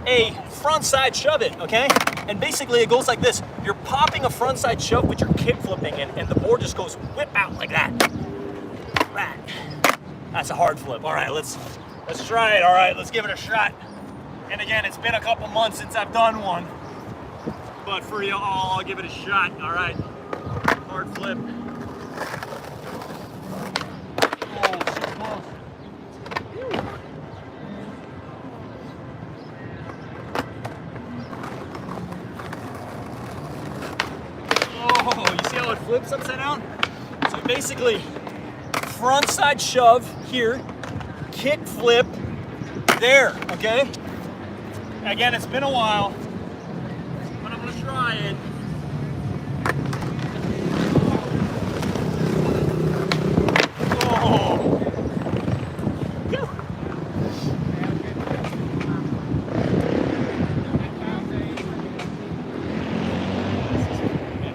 a front side shove it, okay? And basically it goes like this. You're popping a front side shove, but you're kick flipping it, and the board just goes whip out like that. That's a hard flip. All right, let's try it. All right, let's give it a shot. And again, it's been a couple months since I've done one, but for you all, I'll give it a shot. All right, hard flip. Oh, so close. Oh, you see how it flips upside down? So basically, front side shove here, kick flip there, okay? Again, it's been a while, but I'm gonna try it. Oh.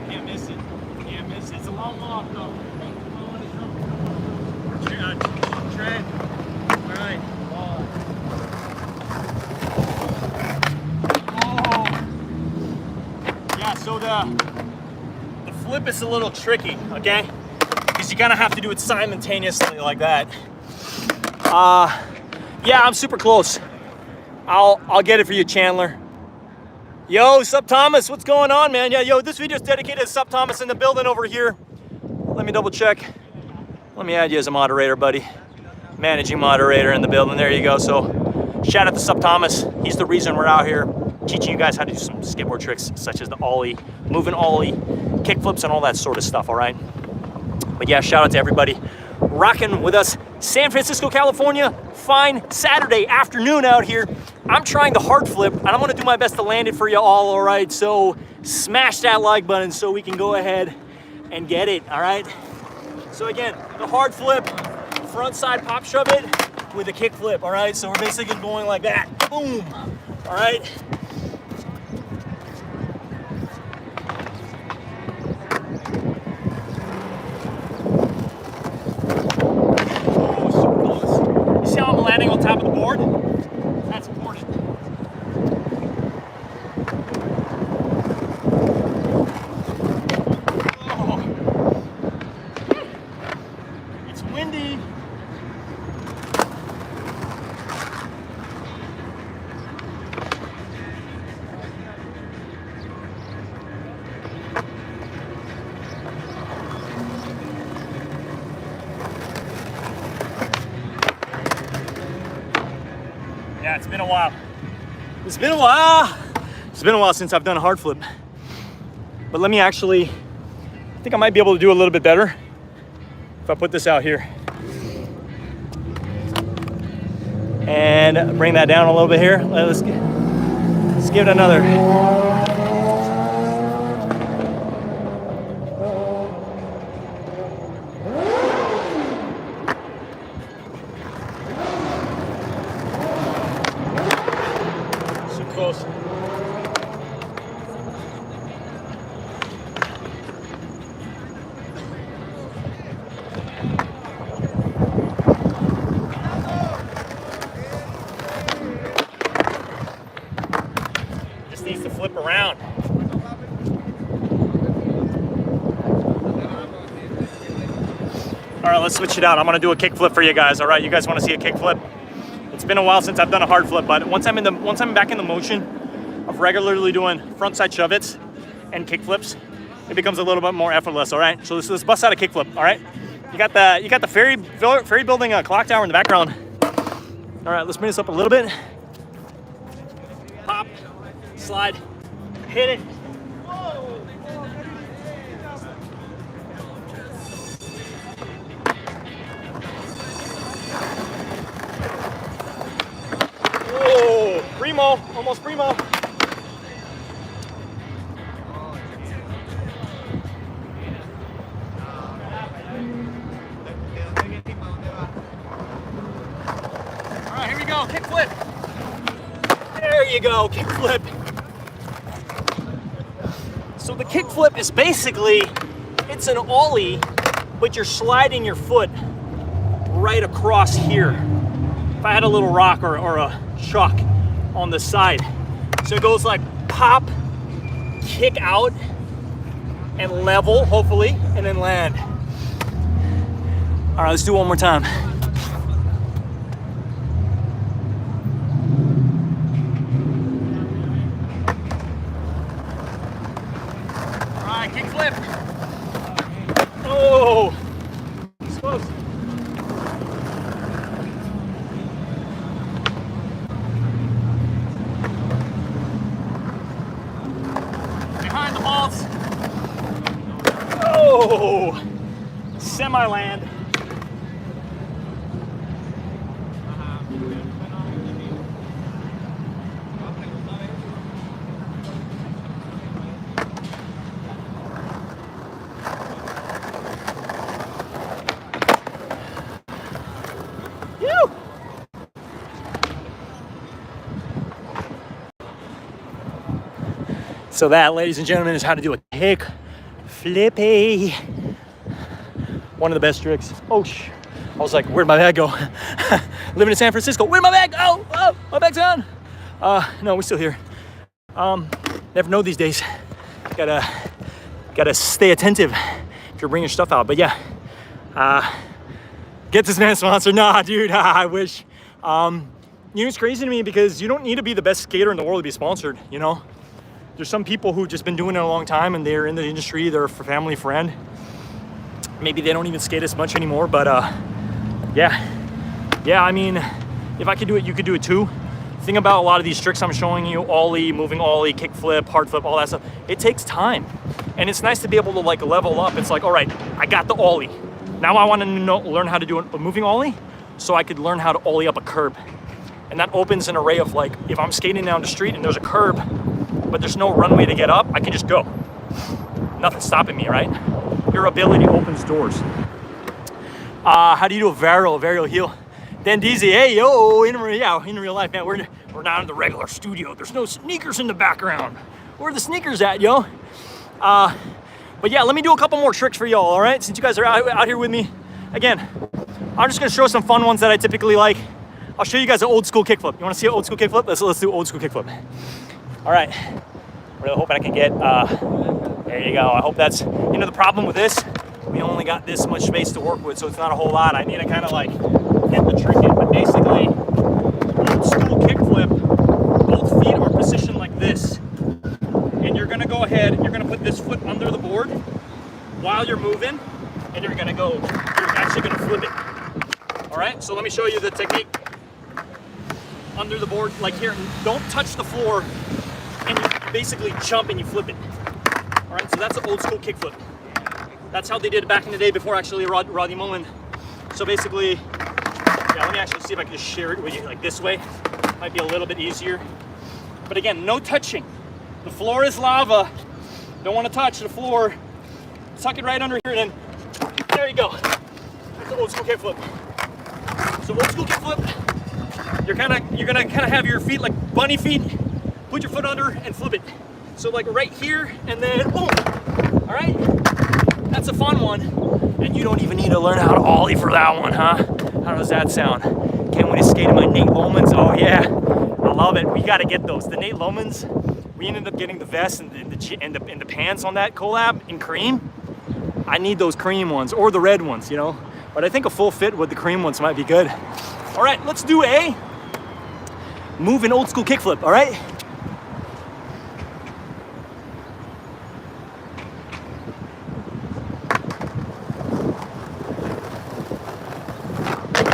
Can't miss it. Can't miss it. It's a long walk though. Tread. All right. So the flip is a little tricky, okay? Because you kind of have to do it simultaneously like that. Yeah, I'm super close. I'll get it for you, Chandler. Yo, Sup Thomas, what's going on, man? Yeah, yo, this video is dedicated to Sup Thomas in the building over here. Let me double check. Let me add you as a moderator, buddy. Managing moderator in the building. There you go. So shout out to Sup Thomas. He's the reason we're out here teaching you guys how to do some skateboard tricks such as the Ollie, moving Ollie, kick flips, and all that sort of stuff, all right? But yeah, shout out to everybody rocking with us. San Francisco, California, fine Saturday afternoon out here. I'm trying the hard flip, and I'm gonna do my best to land it for you all right? So smash that like button so we can go ahead and get it, all right? So again, the hard flip, front side pop shove it with a kick flip, all right? So we're basically going like that, boom, all right? top of the board. That's important. Oh. It's windy. Yeah, it's been a while. It's been a while. It's been a while since I've done a hard flip. But let me actually, I think I might be able to do a little bit better if I put this out here. And bring that down a little bit here. Let's give it another. Close. Just needs to flip around. All right, let's switch it out. I'm gonna do a kick flip for you guys. All right, you guys want to see a kick flip? It's been a while since I've done a hard flip, but once I'm back in the motion of regularly doing frontside shove-its and kick flips, it becomes a little bit more effortless. All right, so let's bust out a kick flip. All right, you got the ferry building clock tower in the background. All right, let's bring this up a little bit. Pop, slide, hit it. Oh, primo, almost primo. All right, here we go, kick flip. There you go, kick flip. So the kick flip is basically, it's an ollie, but you're sliding your foot right across here. If I had a little rock or a chuck on the side. So it goes like pop, kick out, and level, hopefully, and then land. All right, let's do it one more time. All right, kick flip. Oh, it's close. Behind the balls. Oh, semi-land. So that, ladies and gentlemen, is how to do a kick flippy. One of the best tricks. Oh, I was like, where'd my bag go? Living in San Francisco, where'd my bag go? Oh, my bag's gone. No, we're still here. Never know these days. Gotta stay attentive if you're bringing your stuff out. But yeah, get this man sponsored. Nah, dude, I wish. You know, it's crazy to me because you don't need to be the best skater in the world to be sponsored, you know? There's some people who've just been doing it a long time and they're in the industry, they're a family friend. Maybe they don't even skate as much anymore, but yeah, I mean, if I could do it, you could do it too. The thing about a lot of these tricks I'm showing you, ollie, moving ollie, kick flip, hard flip, all that stuff, it takes time. And it's nice to be able to like level up. It's like, all right, I got the ollie. Now I want to learn how to do a moving ollie so I could learn how to ollie up a curb. And that opens an array of like, if I'm skating down the street and there's a curb, but there's no runway to get up, I can just go. Nothing's stopping me, right? Your ability opens doors. How do you do a varial heel? Dan Deasy, hey, yo, in real life, man, we're not in the regular studio. There's no sneakers in the background. Where are the sneakers at, yo? But yeah, let me do a couple more tricks for y'all, all right? Since you guys are out here with me. Again, I'm just gonna show some fun ones that I typically like. I'll show you guys an old school kickflip. You wanna see an old school kickflip? Let's do old school kickflip. All right, really hoping I can get, there you go. I hope that's, you know, the problem with this, we only got this much space to work with, so it's not a whole lot. I need to kind of like get the trick in, but basically, old school kickflip, both feet are positioned like this. And you're gonna go ahead, you're gonna put this foot under the board while you're moving, and you're actually gonna flip it. All right, so let me show you the technique. Under the board, like here, don't touch the floor, and you basically jump and you flip it. All right, so that's an old school kickflip. That's how they did it back in the day before actually Roddy Mullen. So basically, yeah, let me actually see if I can just share it with you like this way. Might be a little bit easier. But again, no touching. The floor is lava. Don't want to touch the floor. Tuck it right under here, and then there you go. That's an old school kickflip. So old school kickflip, you're gonna kind of have your feet like bunny feet. Put your foot under and flip it. So like right here, and then boom. All right, that's a fun one. And you don't even need to learn how to ollie for that one, huh? How does that sound? Can't wait to skate in my Nate Lomans. Oh yeah, I love it. We got to get those. The Nate Lomans. We ended up getting the vest and the pants on that collab in cream. I need those cream ones or the red ones, you know. But I think a full fit with the cream ones might be good. All right, let's do a moving old school kickflip. All right.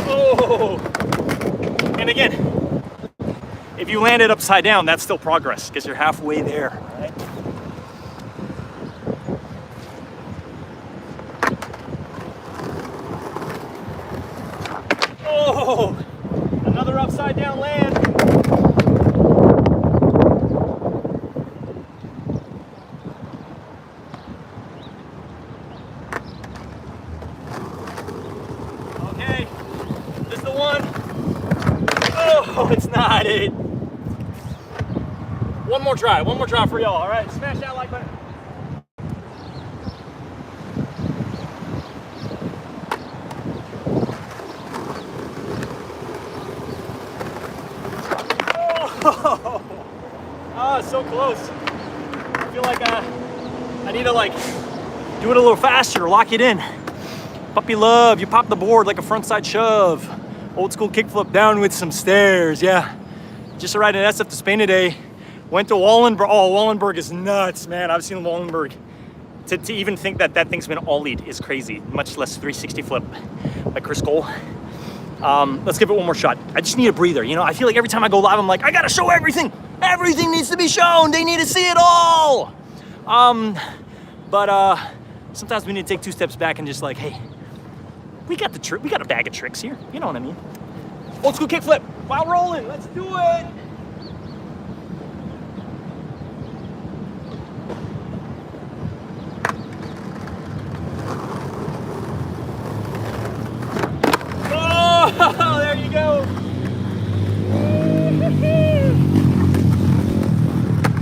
Oh, and again, if you land it upside down, that's still progress because you're halfway there, right? Oh, another upside down land. Okay, this is the one. Oh, it's not it. One more try for y'all, all right? Smash that like button. Oh, so close. I feel like I need to like do it a little faster, lock it in. Puppy love, you pop the board like a frontside shove. Old school kickflip down with some stairs, yeah. Just arrived at SF to Spain today. Went to Wallenberg. Oh, Wallenberg is nuts, man. I've seen Wallenberg. To even think that that thing's been ollied is crazy, much less 360 flip by Chris Cole. Let's give it one more shot. I just need a breather. You know, I feel like every time I go live, I'm like, I gotta show everything. Everything needs to be shown. They need to see it all. But sometimes we need to take 2 steps back and just like, hey, we got the trick. We got a bag of tricks here. You know what I mean? Old school kickflip while rolling. Let's do it. Oh, there you go.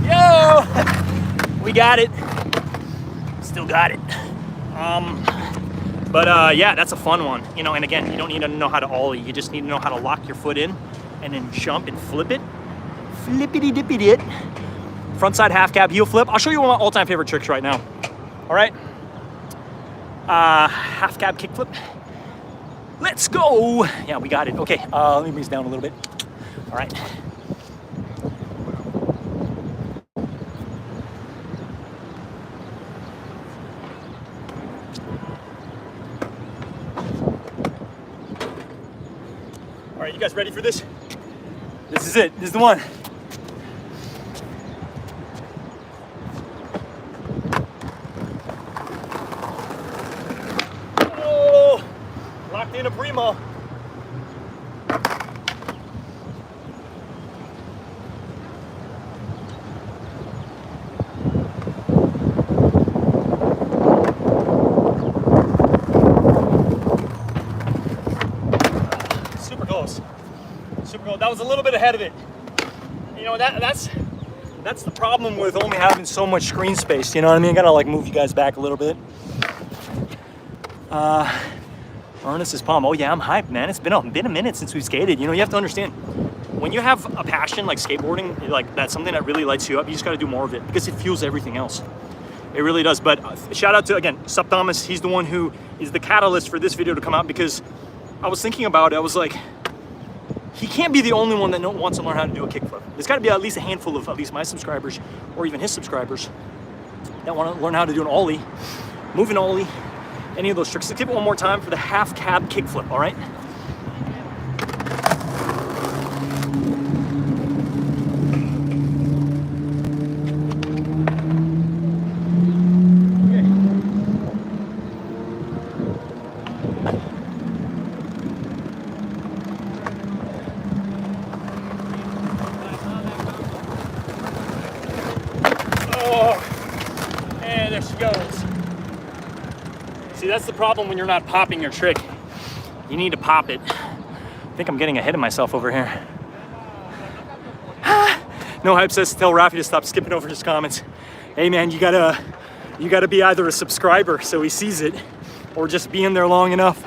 Yo, we got it. Still got it. But yeah, that's a fun one. You know, and again, you don't need to know how to ollie. You just need to know how to lock your foot in and then jump and flip it. Flippity-dippity-it. Frontside half cab heel flip. I'll show you one of my all-time favorite tricks right now. All right. Half cab kick flip. Let's go. Yeah, we got it. Okay, let me bring this down a little bit. All right. All right, you guys ready for this? This is it. This is the one. Oh, locked in a primo. Super close. That was a little bit ahead of it. You know, that's the problem with only having so much screen space. You know what I mean? I gotta like move you guys back a little bit. Ernest is pumped. Oh yeah, I'm hyped, man. It's been a minute since we've skated. You know, you have to understand, when you have a passion like skateboarding, like that's something that really lights you up, you just got to do more of it because it fuels everything else. It really does. But shout out to, again, Sup Thomas. He's the one who is the catalyst for this video to come out, because I was thinking about it. I was like, he can't be the only one that wants to learn how to do a kickflip. There's got to be at least a handful of at least my subscribers, or even his subscribers, that want to learn how to do an Ollie, move an Ollie, any of those tricks. Let's give it one more time for the half cab kickflip, all right? There she goes. See, that's the problem when you're not popping your trick. You need to pop it. I think I'm getting ahead of myself over here. No Hype says tell Rafi to stop skipping over his comments. Hey man, you gotta be either a subscriber so he sees it, or just be in there long enough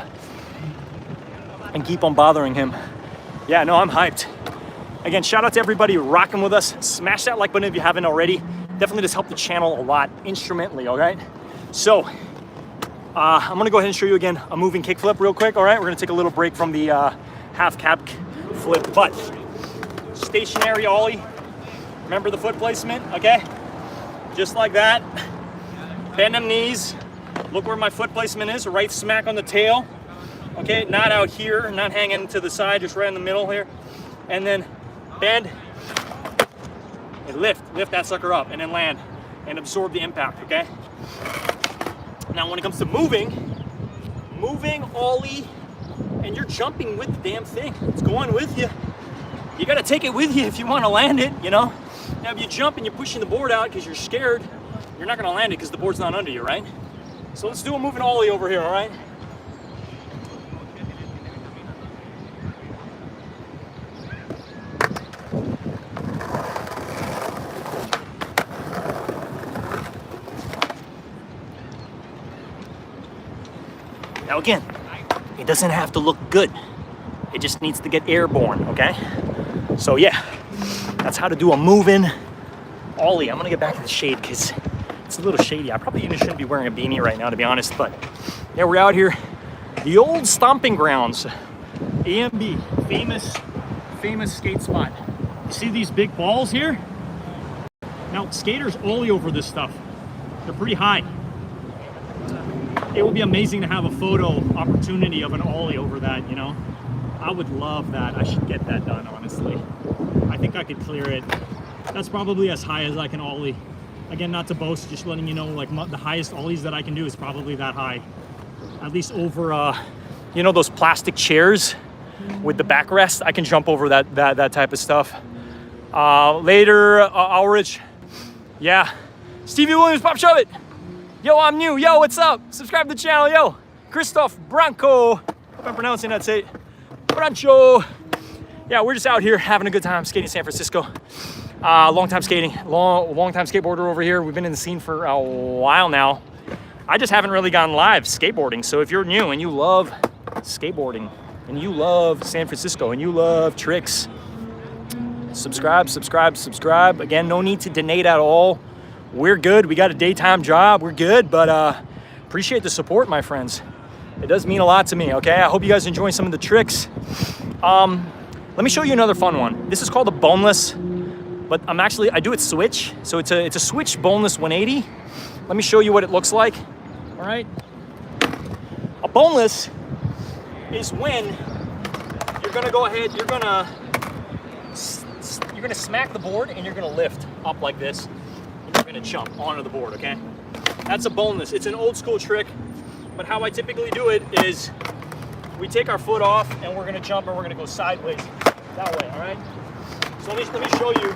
and keep on bothering him. Yeah, no, I'm hyped. Again, shout out to everybody rocking with us. Smash that like button if you haven't already. Definitely just help the channel a lot, instrumentally, all right? So, I'm gonna go ahead and show you again a moving kickflip real quick, all right? We're gonna take a little break from the half cab flip, but stationary Ollie. Remember the foot placement, okay? Just like that. Bend them knees. Look where my foot placement is, right smack on the tail. Okay, not out here, not hanging to the side, just right in the middle here. And then bend. And lift that sucker up, and then land and absorb the impact, okay? Now when it comes to moving Ollie, and you're jumping with the damn thing. It's going with you. You gotta take it with you if you wanna land it, you know? Now if you jump and you're pushing the board out because you're scared, you're not gonna land it because the board's not under you, right? So let's do a moving Ollie over here, all right? Now again, it doesn't have to look good. It just needs to get airborne, okay? So yeah, that's how to do a moving Ollie. I'm gonna get back to the shade because it's a little shady. I probably even shouldn't be wearing a beanie right now, to be honest, but yeah, we're out here. The old stomping grounds, AMB, famous skate spot. You see these big balls here? Now, skaters Ollie over this stuff. They're pretty high. It would be amazing to have a photo opportunity of an Ollie over that, you know? I would love that. I should get that done, honestly. I think I could clear it. That's probably as high as I can Ollie. Again, not to boast, just letting you know, like the highest Ollies that I can do is probably that high. At least over, you know, those plastic chairs with the backrest. I can jump over that type of stuff. Later, Ulrich. Yeah. Stevie Williams, Pop Shove It. Yo, I'm new. Yo, what's up? Subscribe to the channel. Yo, Christoph Branco. Hope I'm pronouncing that. Say Brancho. Yeah, we're just out here having a good time skating San Francisco. Long time skating, long time skateboarder over here. We've been in the scene for a while now. I just haven't really gone live skateboarding. So if you're new and you love skateboarding and you love San Francisco and you love tricks, subscribe. Again, no need to donate at all. We're good. We got a daytime job. We're good, but appreciate the support, my friends. It does mean a lot to me, okay? I hope you guys enjoy some of the tricks. Let me show you another fun one. This is called a boneless, but I do it switch. So it's a switch boneless 180. Let me show you what it looks like, all right? A boneless is when you're gonna go ahead, you're gonna smack the board and you're gonna lift up like this. You're gonna jump onto the board, okay? That's a boneless. It's an old school trick, but how I typically do it is we take our foot off and we're gonna jump and we're gonna go sideways that way, all right? So let me show you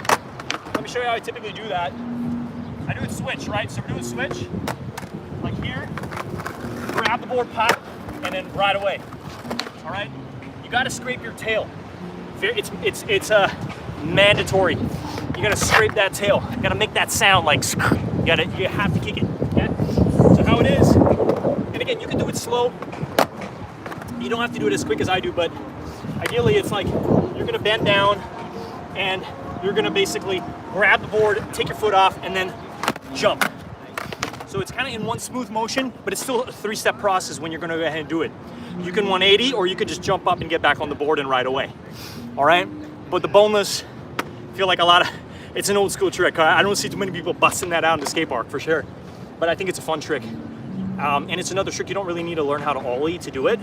how I typically do that. I do it switch, right? So we're doing switch, like here, grab the board, pop, and then right away, all right? You gotta scrape your tail. It's mandatory. You gotta scrape that tail. You gotta make that sound like, you have to kick it, okay? So how it is, and again, you can do it slow. You don't have to do it as quick as I do, but ideally it's like you're gonna bend down and you're gonna basically grab the board, take your foot off, and then jump. So it's kind of in one smooth motion, but it's still a 3-step process when you're gonna go ahead and do it. You can 180, or you could just jump up and get back on the board and ride away. All right? But the boneless, I feel like it's an old school trick. I don't see too many people busting that out in the skate park for sure. But I think it's a fun trick. And it's another trick you don't really need to learn how to ollie to do it.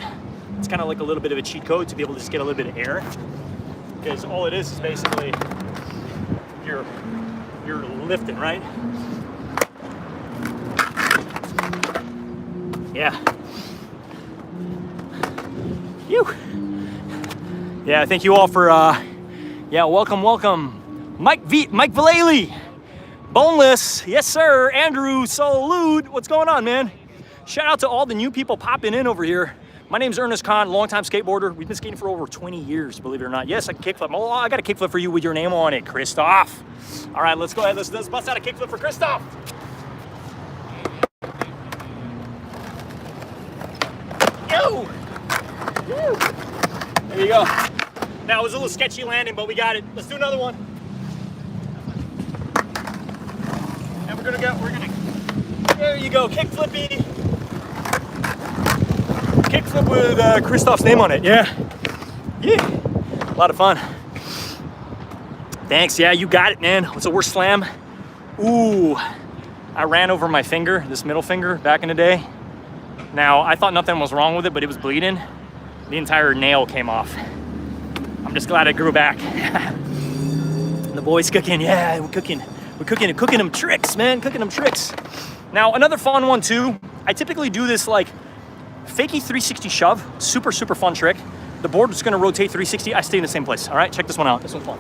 It's kind of like a little bit of a cheat code to be able to just get a little bit of air. Because all it is basically you're lifting, right? Yeah. Phew. Yeah, thank you all for, welcome. Mike Vallely. Boneless, yes sir. Andrew Solud, what's going on, man? Shout out to all the new people popping in over here. My name's Ernest Kahn, longtime skateboarder. We've been skating for over 20 years, believe it or not. Yes, I can kickflip. Oh, I got a kickflip for you with your name on it, Christoph. All right, let's go ahead. Let's bust out a kickflip for Christoph. Yo! Woo! There you go. Now it was a little sketchy landing, but we got it. Let's do another one. And we're gonna, there you go, kick flippy. Kick flip with Christoph's name on it, yeah. Yeah, a lot of fun. Thanks, yeah, you got it, man. What's the worst slam? Ooh, I ran over my finger, this middle finger, back in the day. Now, I thought nothing was wrong with it, but it was bleeding. The entire nail came off. I'm just glad I grew back. The boys cooking, yeah, we're cooking them tricks, man, cooking them tricks. Now, another fun one too, I typically do this like fakie 360 shove, super fun trick. The board is gonna rotate 360, I stay in the same place, all right? Check this one out, this one's fun.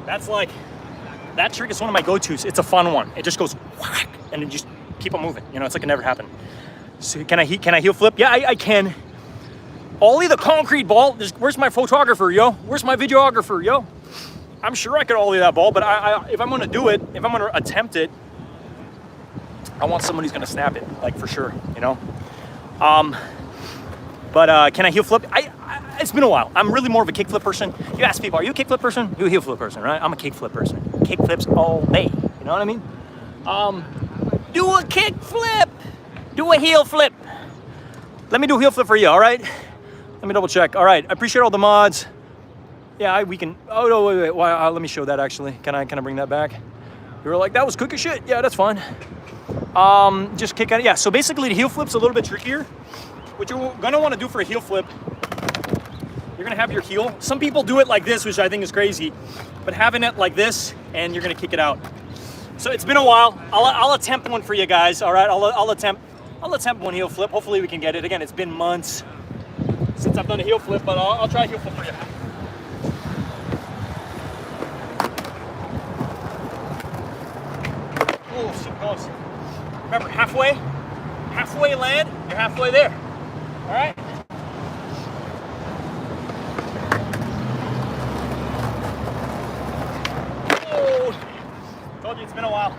That's like, that trick is one of my go-tos. It's a fun one. It just goes whack, and then just keep on moving. You know, it's like it never happened. So can I heel flip? Yeah, I can. Ollie the concrete ball. Where's my photographer, yo? Where's my videographer, yo? I'm sure I could ollie that ball, but if I'm gonna do it, if I'm gonna attempt it, I want someone who's gonna snap it, like for sure, you know? But can I heel flip? It's been a while. I'm really more of a kickflip person. You ask people, are you a kickflip person? You a heel flip person, right? I'm a kickflip person. Kickflips all day, you know what I mean? Do a kickflip. Do a heel flip. Let me do a heel flip for you, all right? Let me double check. All right, I appreciate all the mods. Yeah, we can, oh no, wait. Let me show that actually. Can I bring that back? You were like, that was quick as shit. Yeah, that's fine. Just kick out, yeah, so basically the heel flip's a little bit trickier. What you're gonna wanna do for a heel flip, you're gonna have your heel. Some people do it like this, which I think is crazy, but having it like this, and you're gonna kick it out. So it's been a while. I'll attempt one for you guys, all right? I'll attempt one heel flip. Hopefully we can get it. Again, it's been months since I've done a heel flip, but I'll try a heel flip for you. Oh, super close. Remember, halfway land, you're halfway there, all right? Told you it's been a while.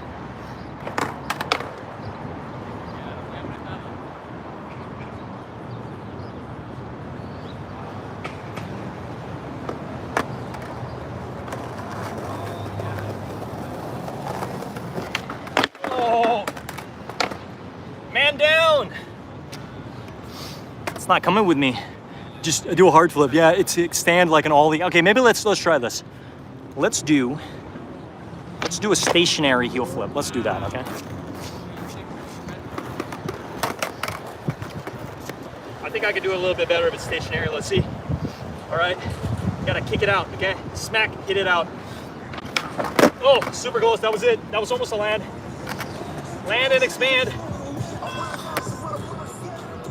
Oh, man down. It's not coming with me. Just do a hard flip. Yeah, it's stand like an ollie. Okay, maybe let's try this. Let's do a stationary heel flip. Let's do that, okay? I think I could do a little bit better if it's stationary. Let's see. All right, gotta kick it out, okay? Smack, hit it out. Oh, super close, that was it. That was almost a land. Land and expand.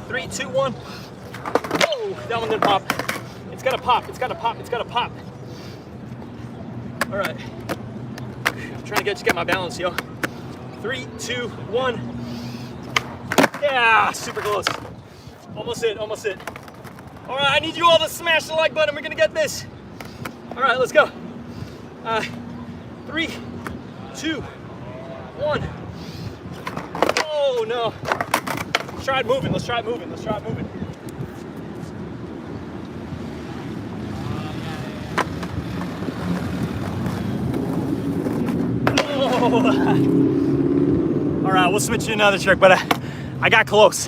3, 2, 1. Oh, that one didn't pop. It's gotta pop, it's gotta pop, it's gotta pop. All right. Trying to get my balance, yo. 3, 2, 1. Yeah, super close. Almost it, almost it. All right, I need you all to smash the like button. We're gonna get this. All right, let's go. 3, 2, 1. Oh no. Let's try it moving. Let's try it moving. Let's try it moving. Oh. All right, we'll switch to another trick, but I got close.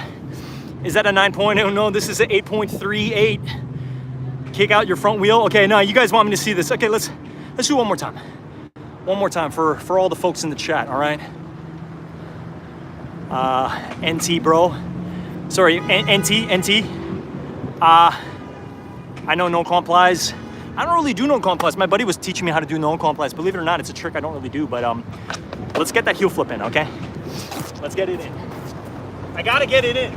Is that a 9.0? No, this is an 8.38. Kick out your front wheel. Okay, now you guys want me to see this. Okay, let's do one more time. One more time for all the folks in the chat, all right? NT, bro. Sorry, NT. I know no complies. I don't really do no complies. My buddy was teaching me how to do no complies. Believe it or not, it's a trick I don't really do, but let's get that heel flip in, okay? Let's get it in. I gotta get it in.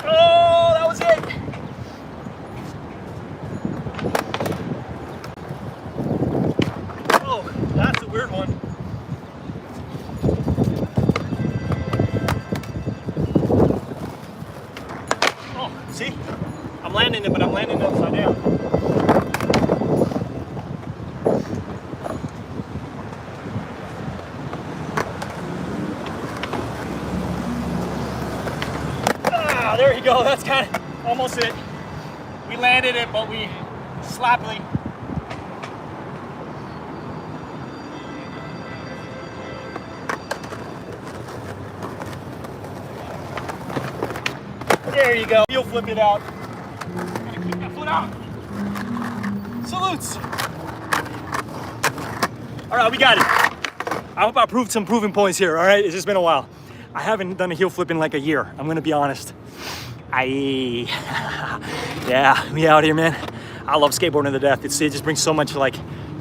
Oh, that was it. Oh, that's a weird one. Oh, see? I'm landing it, but I'm landing it upside down. There you go, that's kind of almost it. We landed it, but we sloppily. There you go, you'll flip it out. Kick that foot out. Salutes. All right, we got it. I hope I proved some proving points here, all right? It's just been a while. I haven't done a heel flip in like a year, I'm gonna be honest. Yeah, we out here, man. I love skateboarding to death. It just brings so much like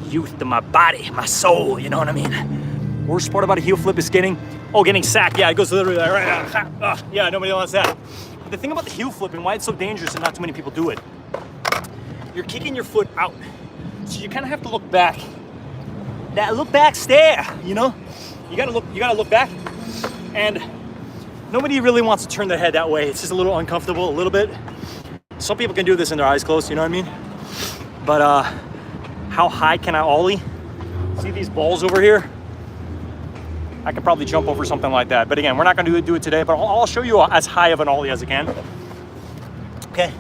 youth to my body, my soul, you know what I mean? Worst part about a heel flip is getting sacked. Yeah, it goes literally like, right, yeah, nobody wants that. But the thing about the heel flip and why it's so dangerous and not too many people do it, you're kicking your foot out. So you kind of have to look back. That look back stare, you know? You gotta look back. And nobody really wants to turn their head that way. It's just a little uncomfortable, a little bit. Some people can do this in their eyes closed, you know what I mean? But how high can I ollie? See these balls over here? I could probably jump over something like that. But again, we're not gonna do it today, but I'll show you as high of an ollie as I can. Okay.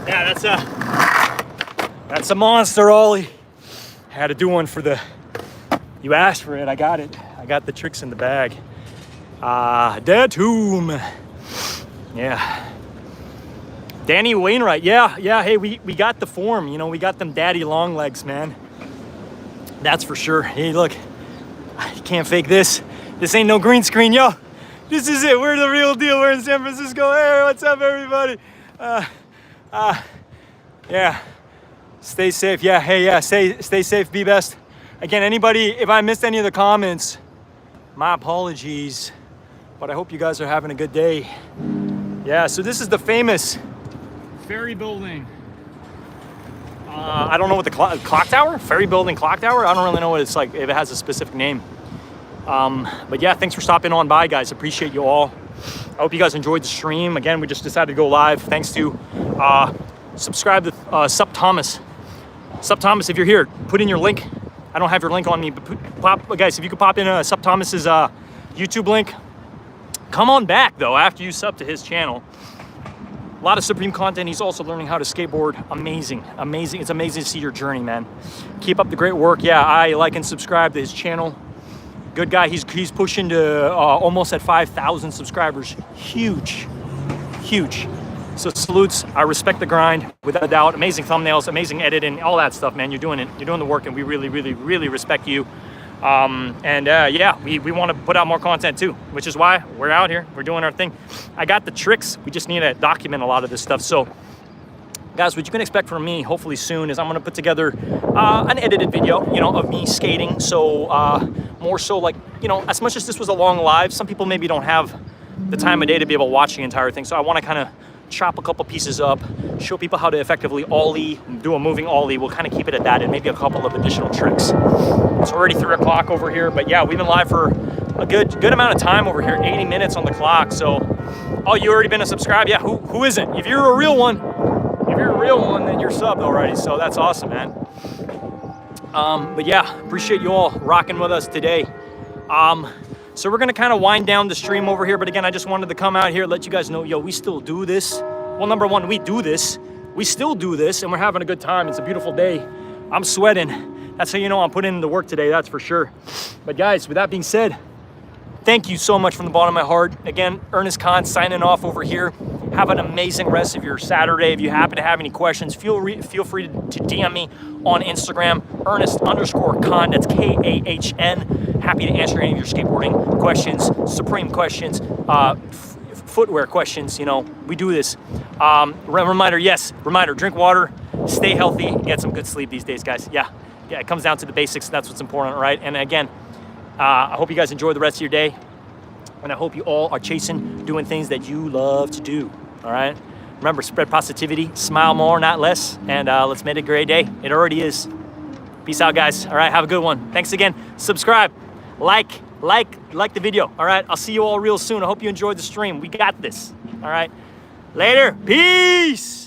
Yeah, that's a monster ollie. Had to do one for you asked for it, I got it. I got the tricks in the bag. Dead tomb. Yeah. Danny Wainwright, yeah, hey, we got the form, you know, we got them daddy long legs, man. That's for sure. Hey, look, you can't fake this. This ain't no green screen, yo. This is it, we're the real deal. We're in San Francisco. Hey, what's up, everybody? Yeah, stay safe. Yeah, hey, yeah, stay safe, be best. Again, anybody, if I missed any of the comments, my apologies, but I hope you guys are having a good day. Yeah, so this is the famous ferry building. I don't know what the clock tower? Ferry building clock tower? I don't really know what it's like, if it has a specific name. But yeah, thanks for stopping on by, guys. Appreciate you all. I hope you guys enjoyed the stream. Again, we just decided to go live. Thanks to subscribe to Sup Thomas. Sup Thomas, if you're here, put in your link. I don't have your link on me, but guys, if you could pop in Sup Thomas's YouTube link. Come on back though after you sub to his channel. A lot of Supreme content. He's also learning how to skateboard. Amazing. It's amazing to see your journey, man. Keep up the great work. Yeah, I like and subscribe to his channel. Good guy. He's pushing to almost at 5,000 subscribers. Huge. So salutes. I respect the grind without a doubt. Amazing thumbnails, amazing editing, all that stuff, man. You're doing it. You're doing the work, and we really respect you. Yeah, we want to put out more content too, which is why we're out here. We're doing our thing. I got the tricks. We just need to document a lot of this stuff. So guys, what you can expect from me hopefully soon is I'm going to put together an edited video, of me skating. So more so like, as much as this was a long live, some people maybe don't have the time of day to be able to watch the entire thing. So I want to kind of chop a couple pieces up, show people how to effectively ollie, do a moving ollie. We'll kind of keep it at that, and maybe a couple of additional tricks. It's already 3 o'clock over here, but yeah, we've been live for a good amount of time over here, 80 minutes on the clock. So, oh, you already been a subscribe? Yeah, who isn't? If you're a real one, then you're subbed already. So that's awesome, man. But yeah, appreciate you all rocking with us today. So we're gonna kind of wind down the stream over here, but again, I just wanted to come out here, let you guys know, we still do this. Well, number one, we do this. We still do this, and we're having a good time. It's a beautiful day. I'm sweating. That's how you know I'm putting in the work today, that's for sure. But guys, with that being said, thank you so much from the bottom of my heart. Again, Ernest Khan signing off over here. Have an amazing rest of your Saturday. If you happen to have any questions, feel free to DM me on Instagram, Ernest_Khan, that's Kahn. Happy to answer any of your skateboarding questions, Supreme questions, footwear questions. We do this. Reminder, drink water, stay healthy, get some good sleep these days, guys. Yeah, it comes down to the basics. That's what's important, right? And again, I hope you guys enjoy the rest of your day, and I hope you all are doing things that you love to do, all right? Remember, spread positivity, smile more, not less, and let's make it a great day. It already is. Peace out, guys. All right, have a good one. Thanks again. Subscribe, like the video, all right? I'll see you all real soon. I hope you enjoyed the stream. We got this, all right? Later. Peace.